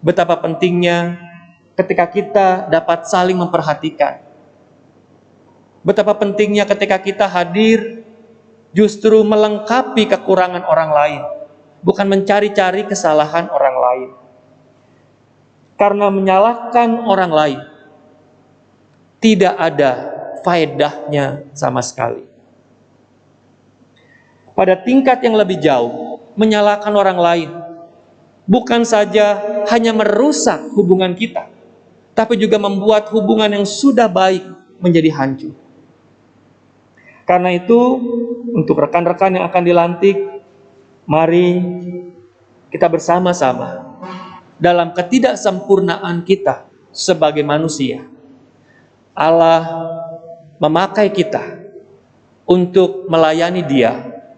Betapa pentingnya ketika kita dapat saling memperhatikan. Betapa pentingnya ketika kita hadir justru melengkapi kekurangan orang lain, bukan mencari-cari kesalahan orang lain. Karena menyalahkan orang lain tidak ada faedahnya sama sekali. Pada tingkat yang lebih jauh, menyalahkan orang lain bukan saja hanya merusak hubungan kita, tapi juga membuat hubungan yang sudah baik menjadi hancur. Karena itu, untuk rekan-rekan yang akan dilantik, mari kita bersama-sama dalam ketidaksempurnaan kita sebagai manusia. Allah memakai kita untuk melayani Dia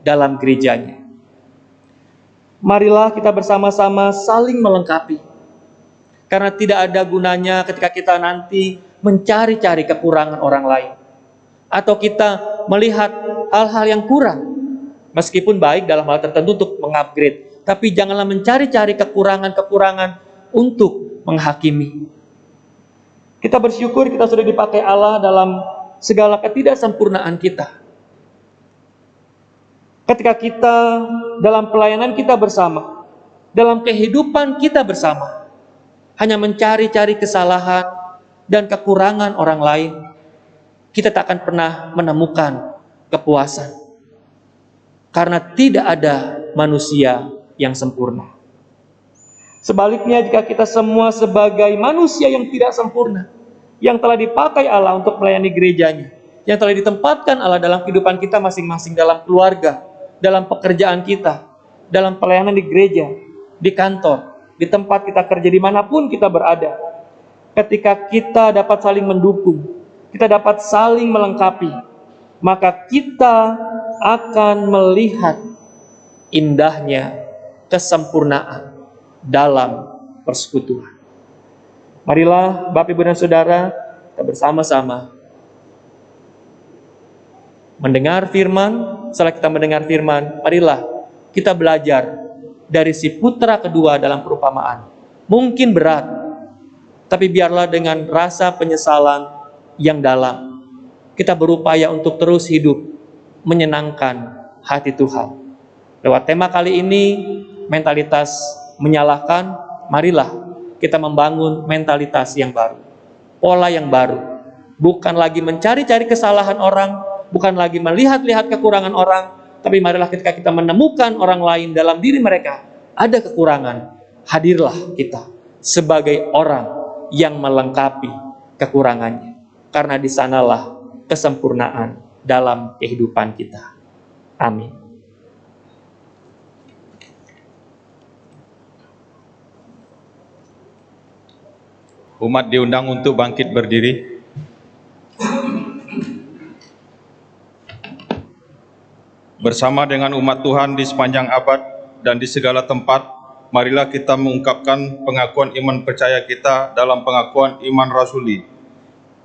dalam gerejanya. Marilah kita bersama-sama saling melengkapi. Karena tidak ada gunanya ketika kita nanti mencari-cari kekurangan orang lain. Atau kita melihat hal-hal yang kurang, meskipun baik dalam hal tertentu untuk mengupgrade, tapi janganlah mencari-cari kekurangan-kekurangan untuk menghakimi. Kita bersyukur kita sudah dipakai Allah dalam segala ketidaksempurnaan kita. Ketika kita dalam pelayanan kita bersama, dalam kehidupan kita bersama, hanya mencari-cari kesalahan dan kekurangan orang lain, kita tak akan pernah menemukan kepuasan. Karena tidak ada manusia yang sempurna. Sebaliknya, jika kita semua sebagai manusia yang tidak sempurna, yang telah dipakai Allah untuk melayani gerejanya, yang telah ditempatkan Allah dalam kehidupan kita masing-masing, dalam keluarga, dalam pekerjaan kita, dalam pelayanan di gereja, di kantor, di tempat kita kerja, dimanapun kita berada. Ketika kita dapat saling mendukung, kita dapat saling melengkapi, maka kita akan melihat indahnya kesempurnaan dalam persekutuan. Marilah Bapak, Ibu, dan Saudara, kita bersama-sama mendengar firman. Setelah kita mendengar firman, marilah kita belajar dari si putra kedua dalam perumpamaan. Mungkin berat, tapi biarlah dengan rasa penyesalan yang dalam, kita berupaya untuk terus hidup menyenangkan hati Tuhan. Lewat tema kali ini, mentalitas menyalahkan, marilah kita membangun mentalitas yang baru, pola yang baru. Bukan lagi mencari-cari kesalahan orang, bukan lagi melihat-lihat kekurangan orang, tapi marilah ketika kita menemukan orang lain dalam diri mereka ada kekurangan, hadirlah kita sebagai orang yang melengkapi kekurangannya. Karena di sanalah kesempurnaan dalam kehidupan kita. Amin. Umat diundang untuk bangkit berdiri. Bersama dengan umat Tuhan di sepanjang abad dan di segala tempat, marilah kita mengungkapkan pengakuan iman percaya kita dalam pengakuan iman rasuli.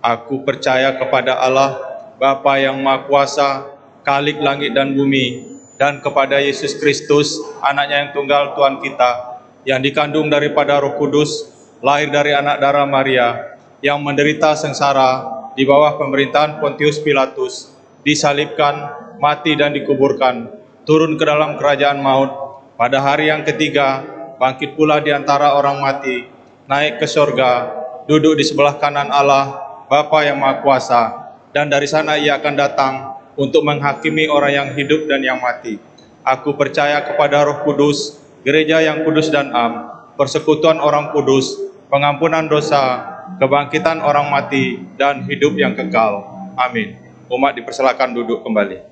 Aku percaya kepada Allah, Bapa yang Maha Kuasa, Khalik langit dan bumi, dan kepada Yesus Kristus, anaknya yang tunggal Tuhan kita, yang dikandung daripada Roh Kudus, lahir dari anak darah Maria, yang menderita sengsara di bawah pemerintahan Pontius Pilatus, disalibkan, mati dan dikuburkan, turun ke dalam kerajaan maut, pada hari yang ketiga, bangkit pula di antara orang mati, naik ke surga, duduk di sebelah kanan Allah, Bapa yang Maha Kuasa, dan dari sana ia akan datang untuk menghakimi orang yang hidup dan yang mati. Aku percaya kepada Roh Kudus, gereja yang kudus dan am, persekutuan orang kudus, pengampunan dosa, kebangkitan orang mati, dan hidup yang kekal. Amin. Umat dipersilakan duduk kembali.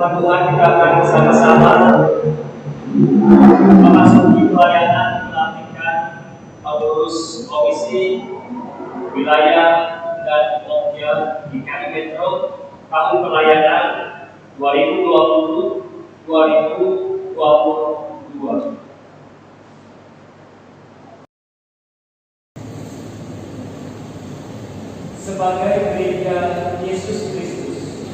Tuhan, kita akan bersama-sama memasuki pelayanan pelantikan pengurus komisi wilayah dan Pokja di KI Metro tahun pelayanan 2020-2022. Sebagai gereja Yesus Kristus,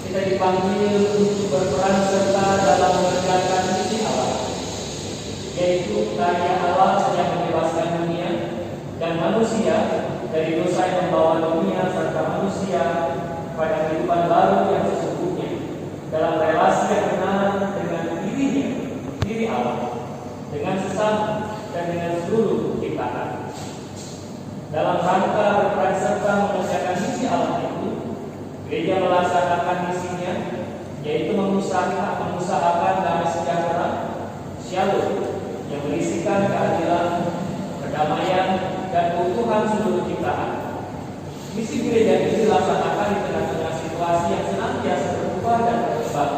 kita dipanggil untuk berperan serta dalam mengerjakan misi Allah, yaitu karya Allah yang membebaskan dunia dan manusia dari dosa yang membawa dunia serta manusia pada kehidupan baru yang sesungguhnya dalam relasi yang benar dengan dirinya, diri Allah, dengan sesama dan dengan seluruh ciptaan. Dalam rangka berperan serta mengerjakan misi Allah itu, gereja melaksanakan misinya, yaitu mengusahakan damai sejahtera, shalom, yang berisikan keadilan, perdamaian, dan keutuhan seluruh ciptaan. Misi gereja ini dilaksanakan di tengah-tengah situasi yang senantiasa berubah dan berkembang.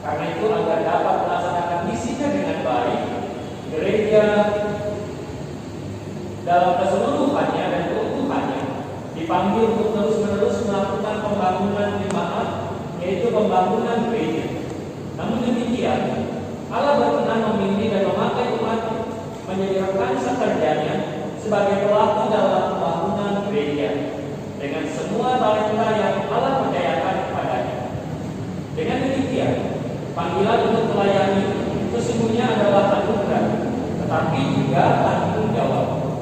Karena itu, agar dapat melaksanakan misinya dengan baik, gereja dalam keseluruhannya dan keutuhannya dipanggil untuk terus-menerus melakukan pembangunan jemaat, yaitu pembangunan gereja. Namun demikian, Allah berkenan memilih dan memakai umat menjadi rekan sekerjanya sebagai pelaku dalam pembangunan gereja dengan semua talenta yang Allah percayakan kepadanya. Dengan demikian, panggilan untuk melayani sesungguhnya adalah anugerah, tetapi juga tanggung jawab.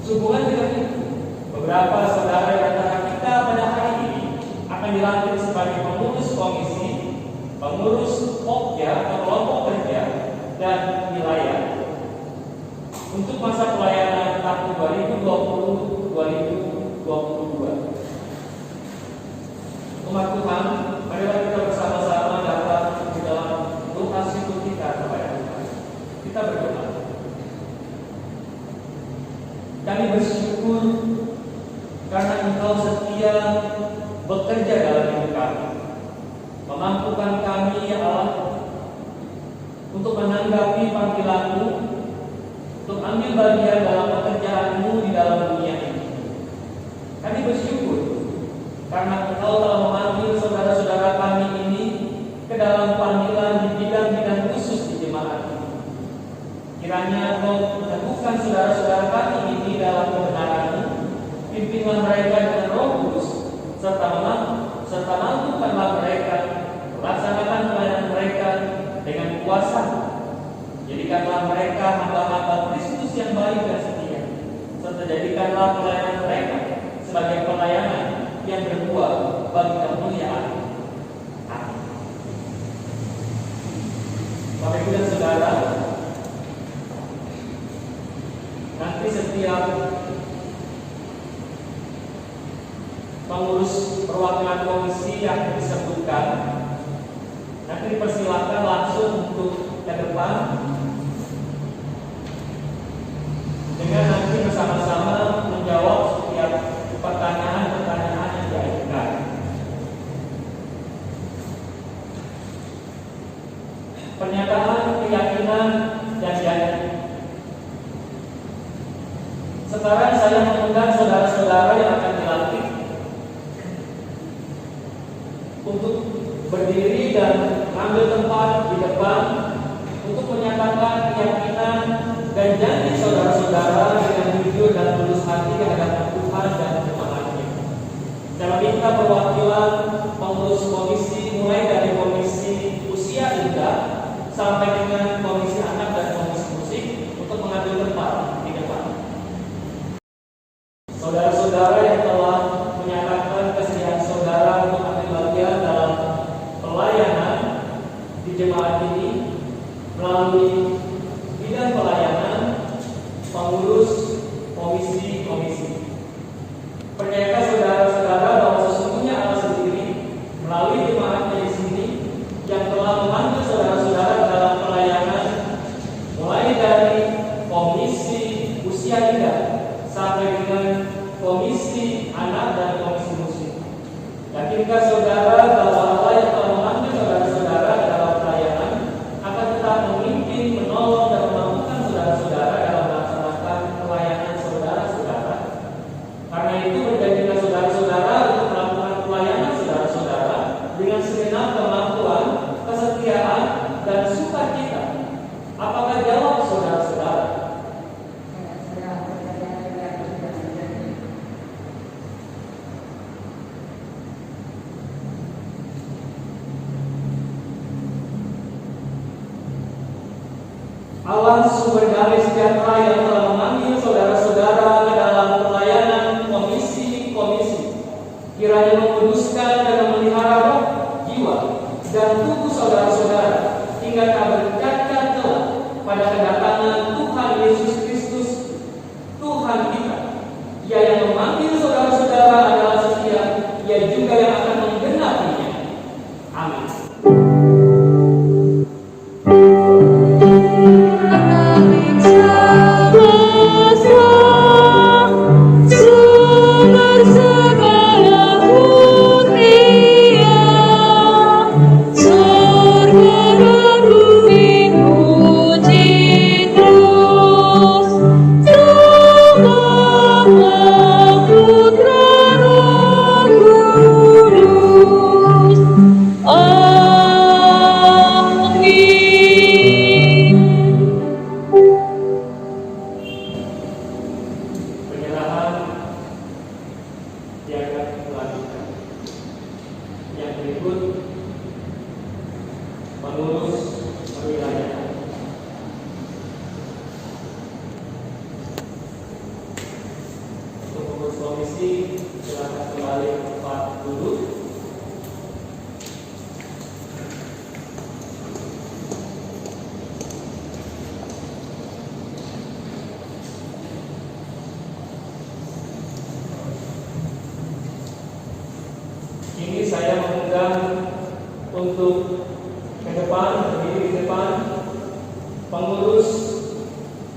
Sehubungan dengan itu, beberapa saudara di antara kita pada hari ini akan dilantik sebagai pengurus komisi, pengurus pokja atau kelompok kerja dan wilayah untuk masa pelayanan tahun 2020-2022. Umat Tuhan, marilah kita bersama-sama dapat di dalam doa syukur kita kepada Tuhan. Kita berdoa. Kami bersyukur karena Engkau setia bekerja dalam hidup kami, memampukan kami ya Allah untuk menanggapi panggilan-Mu, untuk ambil bagian dalam pekerjaan-Mu di dalam dunia ini. Kami bersyukur karena Engkau telah memanggil saudara-saudara kami ini ke dalam panggilan di bidang-bidang khusus di jemaat ini. Kiranya Engkau meneguhkan saudara-saudara kami ini dalam kebenaran-Mu, pimpinlah mereka dengan Roh Kudus, serta mampukanlah mereka melaksanakan pelayanan mereka dengan kuasa. Jadikanlah mereka hamba-hamba Kristus yang baik dan setia, serta jadikanlah pelayanan mereka sebagai pelayanan yang berbuah bagi kemuliaan. Amin. Bapak Ibu dan Saudara, nanti setiap pengurus perwakilan komisi yang disebutkan nanti dipersilakan langsung untuk ke depan dengan nanti bersama-sama menjawab setiap pertanyaan-pertanyaan yang diajukan. Pernyataan keyakinan dan janji. Sekarang saya mengundang saudara-saudara yang akan dilantik untuk berdiri dan mengambil tempat di depan untuk menyatakan keyakinan dan janji saudara-saudara dengan jujur dan tulus hati di hadapan Tuhan dan jemaatnya. Saya minta perwakilan pengurus komisi mulai dari komisi usia indah sampai dengan komisi anak dan komisi musik untuk mengambil tempat di depan. Saudara-saudara yang telah menyatakan kesediaan saudara untuk ambil bagian dalam pelayanan di jemaat ini melalui bidang pelayanan, pengurus komisi-komisi. Percayakan saudara-saudara bahwa sesungguhnya Allah sendiri melalui jemaatnya di sini yang telah memanggil saudara-saudara dalam pelayanan mulai dari komisi usia indah sampai dengan komisi anak dan komisi musik. Yakinkah saudara bahwa Allah yang telah memanggil saudara-saudara dalam pelayanan akan tetap memimpin, menolong dan memampukan saudara-saudara dalam melaksanakan pelayanan saudara-saudara? Karena itu berjanjilah saudara-saudara untuk melakukan pelayanan saudara-saudara dengan segenap kemampuan, kesetiaan dan sukacita. Apakah jawab saudara-saudara? Allah sumber damai sejahtera yang telah memanggil saudara-saudara ke dalam pelayanan komisi-komisi, kiranya menguduskan dan memelihara roh, jiwa, dan tubuh saudara-saudara hingga tak bercacat celah pada kedatangan Tuhan Yesus Kristus, Tuhan kita. Ia yang memanggil saudara-saudara adalah setia, Ia juga yang akan menggenapinya. Amin. Sumber segala kurnia.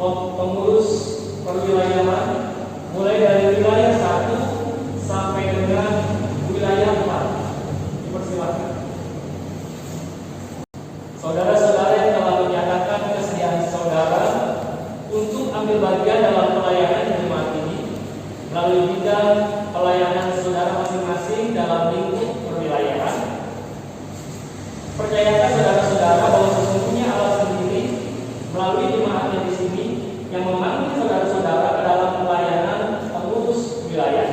pengurus perwilayahan mulai dari wilayah 1 sampai dengan wilayah 4. Dipersilakan. Saudara-saudara yang telah menyatakan kesediaan saudara untuk ambil bagian dalam pelayanan jemaat ini melalui bidang pelayanan saudara masing-masing dalam lingkup perwilayahan. Percayakan saudara-saudara bahwa sesungguhnya Allah sendiri melalui jemaatnya di sini yang memanggil saudara-saudara ke dalam pelayanan pengurus wilayah.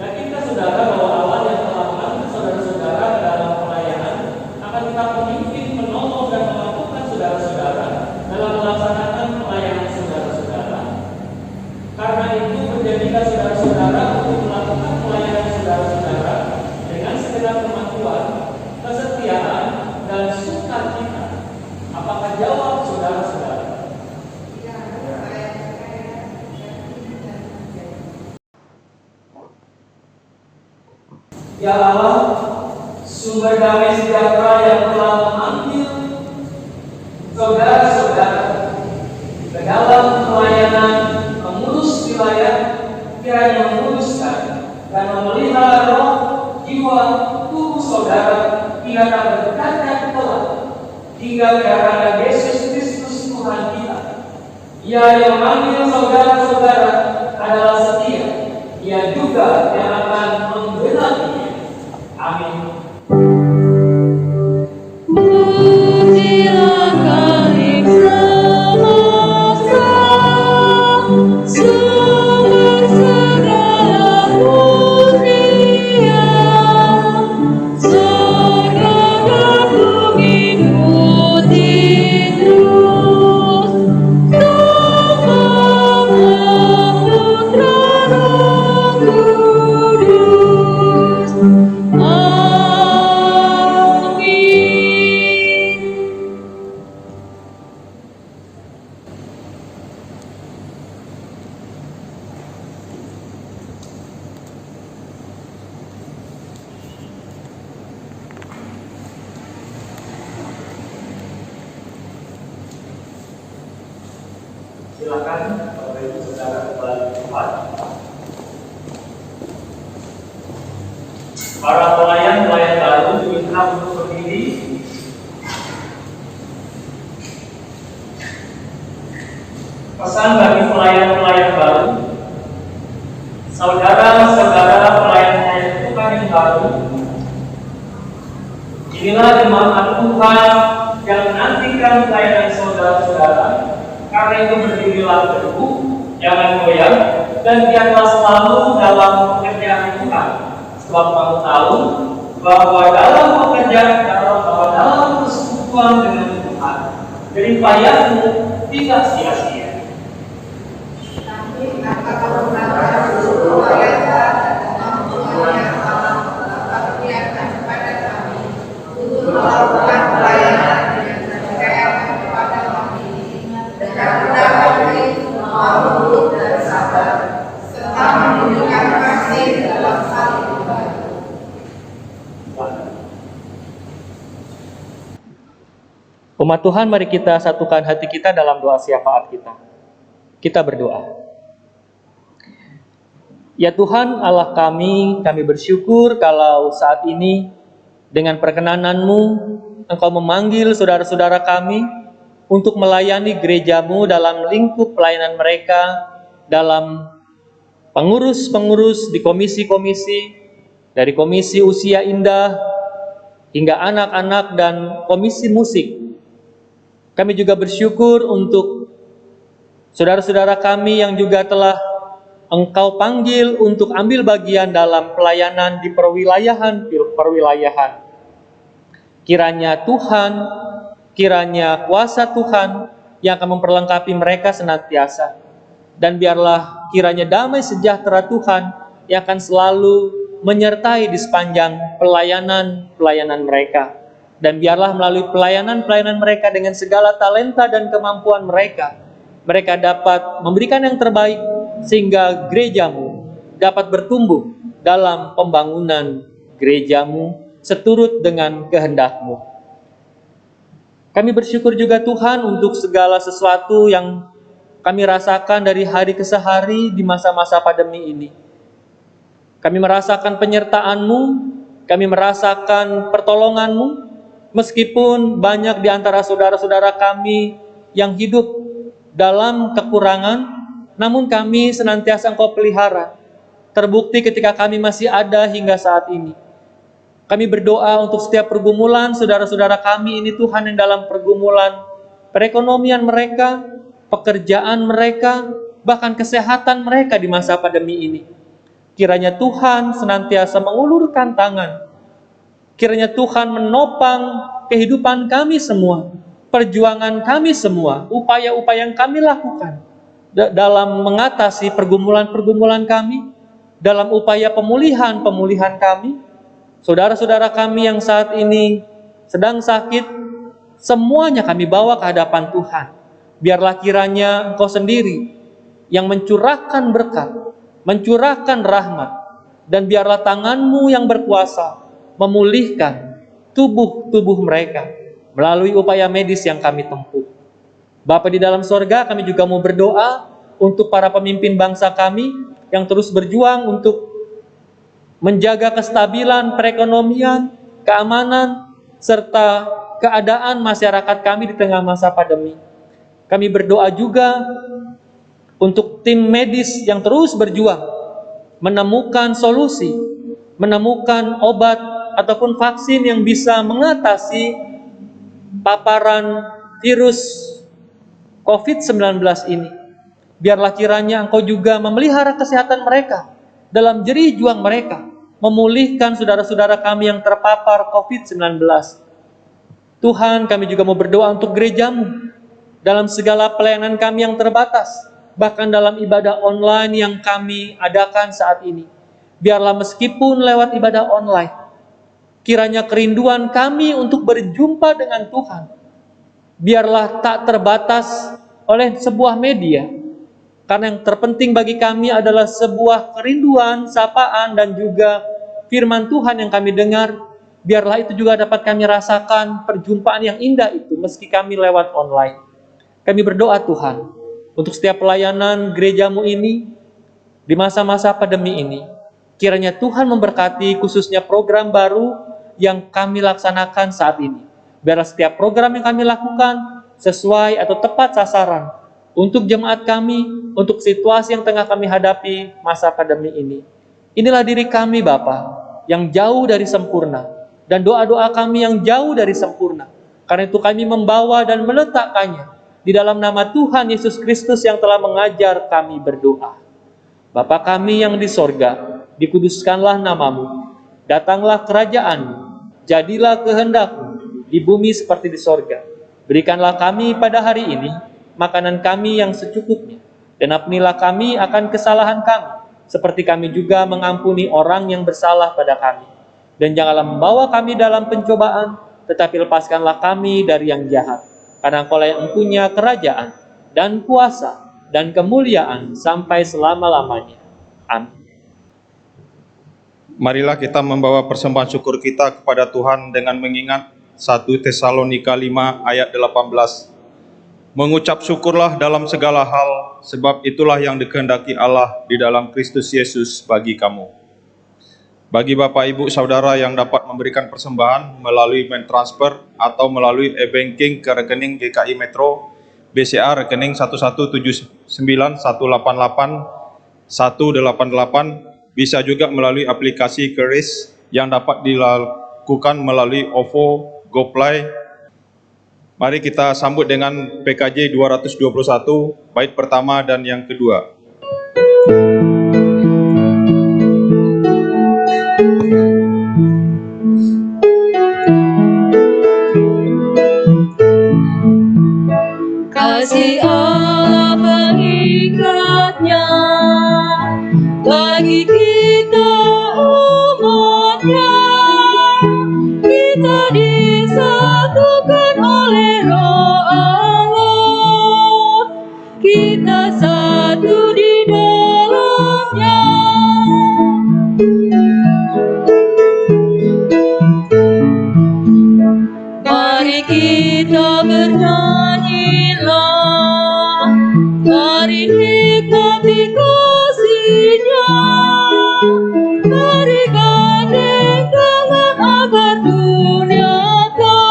Yakinkah saudara bahwa Allah yang telah memanggil saudara-saudara ke dalam pelayanan akan tetap memimpin, menolong dan memampukan saudara-saudara dalam melaksanakan pelayanan saudara-saudara? Karena itu berjadilah saudara-saudara untuk melakukan pelayanan saudara-saudara dengan segenap kemampuan, kesetiaan, dan sukacita. Apakah jawab saudara-saudara? Ya Allah, sumber damai sejahtera yang telah memanggil saudara-saudara ke dalam pelayanan pengurus wilayah, kiranya menguruskan dan memelihara roh, jiwa, tubuh saudara hingga tak bercacat kelak, hingga kehadiran Yesus Kristus Tuhan kita. Ia yang memanggil saudara-saudara adalah setia. Ia juga yang akan menggenapinya. Amin. Pujilah Kalik semesta, sumber segala pujian, surga dan bumi puji terus, Bapa, Putra, Roh Kudus. Amin. Silakan Bapak Ibu Saudara kembali ke tempat. Para pelayan-pelayan baru diminta untuk berdiri. Pesan bagi pelayan-pelayan baru, saudara-saudara pelayan-pelayan Tuhan yang baru, inilah jemaat Tuhan yang menantikan pelayanan saudara-saudara. Karena itu berdirilah teguh, jangan goyah, dan giatlah selalu dalam pekerjaan Tuhan. Sebab kamu tahu bahwa dalam pekerjaan dalam persekutuan dengan Tuhan, jerih payahmu tidak sia-sia. Umat Tuhan, mari kita satukan hati kita dalam doa syafaat kita. Kita berdoa. Ya Tuhan Allah kami bersyukur kalau saat ini dengan perkenanan-Mu, Engkau memanggil saudara-saudara kami untuk melayani gereja-Mu dalam lingkup pelayanan mereka, dalam pengurus-pengurus di komisi-komisi, dari komisi usia indah, hingga anak-anak dan komisi musik. Kami juga bersyukur untuk saudara-saudara kami yang juga telah Engkau panggil untuk ambil bagian dalam pelayanan di perwilayahan. Kiranya Tuhan, kiranya kuasa Tuhan yang akan memperlengkapi mereka senantiasa. Dan biarlah kiranya damai sejahtera Tuhan yang akan selalu menyertai di sepanjang pelayanan mereka. Dan biarlah melalui pelayanan mereka dengan segala talenta dan kemampuan mereka, mereka dapat memberikan yang terbaik sehingga gereja-Mu dapat bertumbuh dalam pembangunan gereja-Mu seturut dengan kehendak-Mu. Kami bersyukur juga Tuhan untuk segala sesuatu yang kami rasakan dari hari ke hari di masa-masa pandemi ini. Kami merasakan penyertaan-Mu, kami merasakan pertolongan-Mu, meskipun banyak di antara saudara-saudara kami yang hidup dalam kekurangan, namun kami senantiasa Engkau pelihara. Terbukti ketika kami masih ada hingga saat ini. Kami berdoa untuk setiap pergumulan saudara-saudara kami ini Tuhan, yang dalam pergumulan perekonomian mereka, pekerjaan mereka, bahkan kesehatan mereka di masa pandemi ini. Kiranya Tuhan senantiasa mengulurkan tangan. Kiranya Tuhan menopang kehidupan kami semua, perjuangan kami semua, upaya-upaya yang kami lakukan dalam mengatasi pergumulan-pergumulan kami, dalam upaya pemulihan kami. Saudara-saudara kami yang saat ini sedang sakit, semuanya kami bawa ke hadapan Tuhan. Biarlah kiranya Engkau sendiri yang mencurahkan berkat, mencurahkan rahmat, dan biarlah tangan-Mu yang berkuasa memulihkan tubuh-tubuh mereka melalui upaya medis yang kami tempuh. Bapa di dalam sorga, kami juga mau berdoa untuk para pemimpin bangsa kami yang terus berjuang untuk menjaga kestabilan perekonomian, keamanan, serta keadaan masyarakat kami di tengah masa pandemi. Kami berdoa juga untuk tim medis yang terus berjuang menemukan solusi, menemukan obat ataupun vaksin yang bisa mengatasi paparan virus COVID-19 ini. Biarlah kiranya Engkau juga memelihara kesehatan mereka dalam jerih juang mereka, memulihkan saudara-saudara kami yang terpapar COVID-19. Tuhan, kami juga mau berdoa untuk gereja-Mu dalam segala pelayanan kami yang terbatas, bahkan dalam ibadah online yang kami adakan saat ini. Biarlah meskipun lewat ibadah online, kiranya kerinduan kami untuk berjumpa dengan Tuhan, biarlah tak terbatas oleh sebuah media. Karena yang terpenting bagi kami adalah sebuah kerinduan, sapaan, dan juga firman Tuhan yang kami dengar. Biarlah itu juga dapat kami rasakan perjumpaan yang indah itu meski kami lewat online. Kami berdoa Tuhan untuk setiap pelayanan gereja-Mu ini di masa-masa pandemi ini. Kiranya Tuhan memberkati khususnya program baru yang kami laksanakan saat ini. Biarlah setiap program yang kami lakukan sesuai atau tepat sasaran untuk jemaat kami, untuk situasi yang tengah kami hadapi masa pandemi ini. Inilah diri kami Bapa, yang jauh dari sempurna, dan doa-doa kami yang jauh dari sempurna. Karena itu kami membawa dan meletakkannya di dalam nama Tuhan Yesus Kristus yang telah mengajar kami berdoa. Bapa kami yang di sorga, dikuduskanlah nama-Mu, datanglah kerajaan-Mu, jadilah kehendak-Mu di bumi seperti di sorga. Berikanlah kami pada hari ini makanan kami yang secukupnya, dan ampunilah kami akan kesalahan kami, seperti kami juga mengampuni orang yang bersalah pada kami. Dan janganlah membawa kami dalam pencobaan, tetapi lepaskanlah kami dari yang jahat. Karena Engkau yang mempunyai kerajaan, dan kuasa, dan kemuliaan sampai selama-lamanya. Amin. Marilah kita membawa persembahan syukur kita kepada Tuhan dengan mengingat 1 Tesalonika 5 ayat 18. Mengucap syukurlah dalam segala hal, sebab itulah yang dikehendaki Allah di dalam Kristus Yesus bagi kamu. Bagi Bapak, Ibu, Saudara yang dapat memberikan persembahan melalui main transfer atau melalui e-banking ke rekening GKI Metro, BCA rekening 1179188188, bisa juga melalui aplikasi QRIS yang dapat dilakukan melalui OVO, GoPay. Mari kita sambut dengan PKJ 221, bait pertama dan yang kedua. Kasih Allah pengikatnya bagi kita umatnya, kita disatukan oleh Roh Allah, kita satu di dalamnya. Mari kita bernyanyilah, mari nikmati kasih-Nya, mari gandeng dengan agar nyata,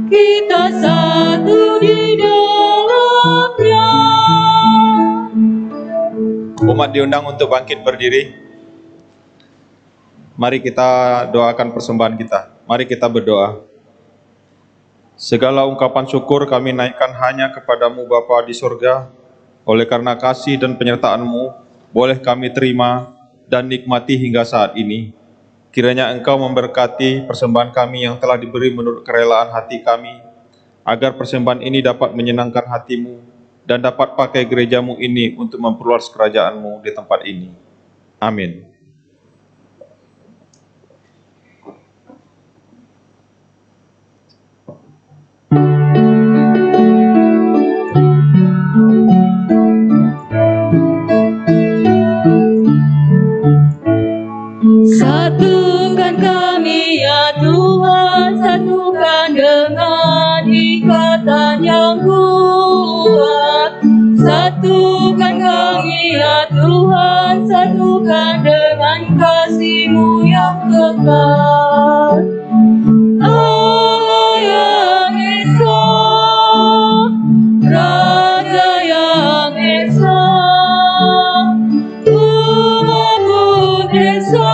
kita satu di dalamnya. Umat diundang untuk bangkit berdiri. Mari kita doakan persembahan kita. Mari kita berdoa. Segala ungkapan syukur kami naikkan hanya kepadamu Bapa di surga. Oleh karena kasih dan penyertaan-Mu, boleh kami terima dan nikmati hingga saat ini. Kiranya Engkau memberkati persembahan kami yang telah diberi menurut kerelaan hati kami, agar persembahan ini dapat menyenangkan hati-Mu dan dapat pakai gereja-Mu ini untuk memperluas kerajaan-Mu di tempat ini. Amin. Satukan kami ya Tuhan, satukan dengan ikatan yang kuat. Satukan kami ya Tuhan, satukan dengan kasih-Mu yang kekal. Allah yang Esa, Raja yang Esa, Tuhan pun Esa,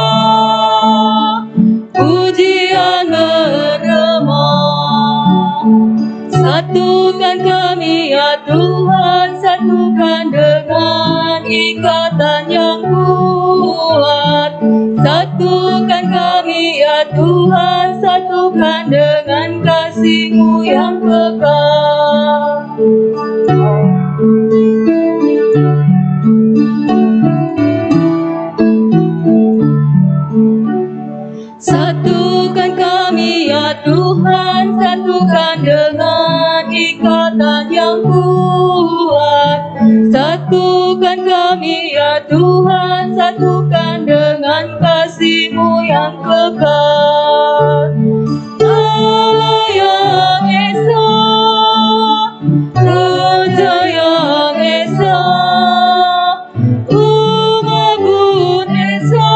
pujian bergema. Satukan kami ya Tuhan, satukan dengan ikatan yang kuat. Satukan kami ya Tuhan, satukan dengan kasih-Mu yang kekal. Satukan kami ya Tuhan, satukan dengan ikatan yang kuat. Satukan kami ya Tuhan, satukan dengan kasih-Mu yang kekal. Allah yang Esa, Raja yang Esa, Umat pun Esa,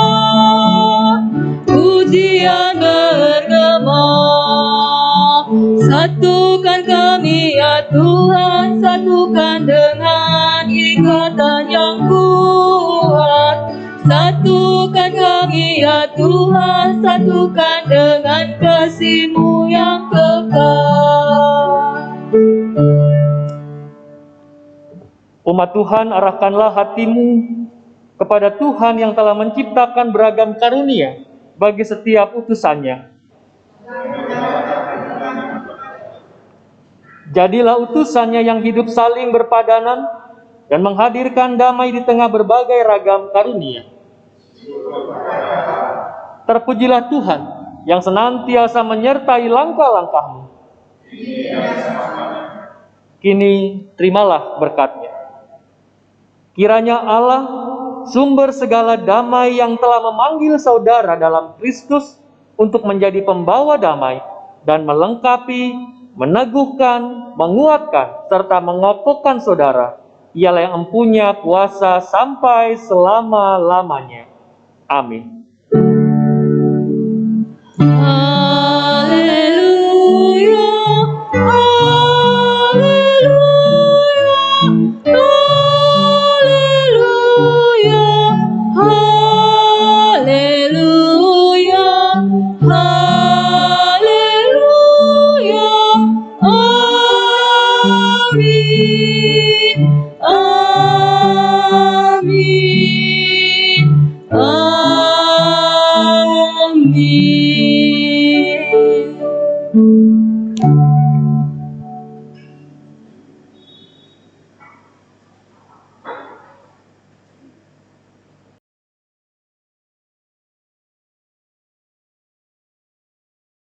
pujian bergema. Satukan kami ya Tuhan, satukan dengan ikatan yang kuat. Satukan kami ya Tuhan, satukan dengan kasih-Mu yang kekal. Umat Tuhan, arahkanlah hatimu kepada Tuhan yang telah menciptakan beragam karunia bagi setiap utusannya. Jadilah utusannya yang hidup saling berpadanan dan menghadirkan damai di tengah berbagai ragam karunia. Terpujilah Tuhan yang senantiasa menyertai langkah-langkahmu. Kini terimalah berkat-Nya. Kiranya Allah, sumber segala damai yang telah memanggil saudara dalam Kristus untuk menjadi pembawa damai dan melengkapi, meneguhkan, menguatkan, serta mengokohkan saudara, ialah yang empunya kuasa sampai selama-lamanya. Amin. Haleluya, haleluya, haleluya, haleluya, amin, amin, amin.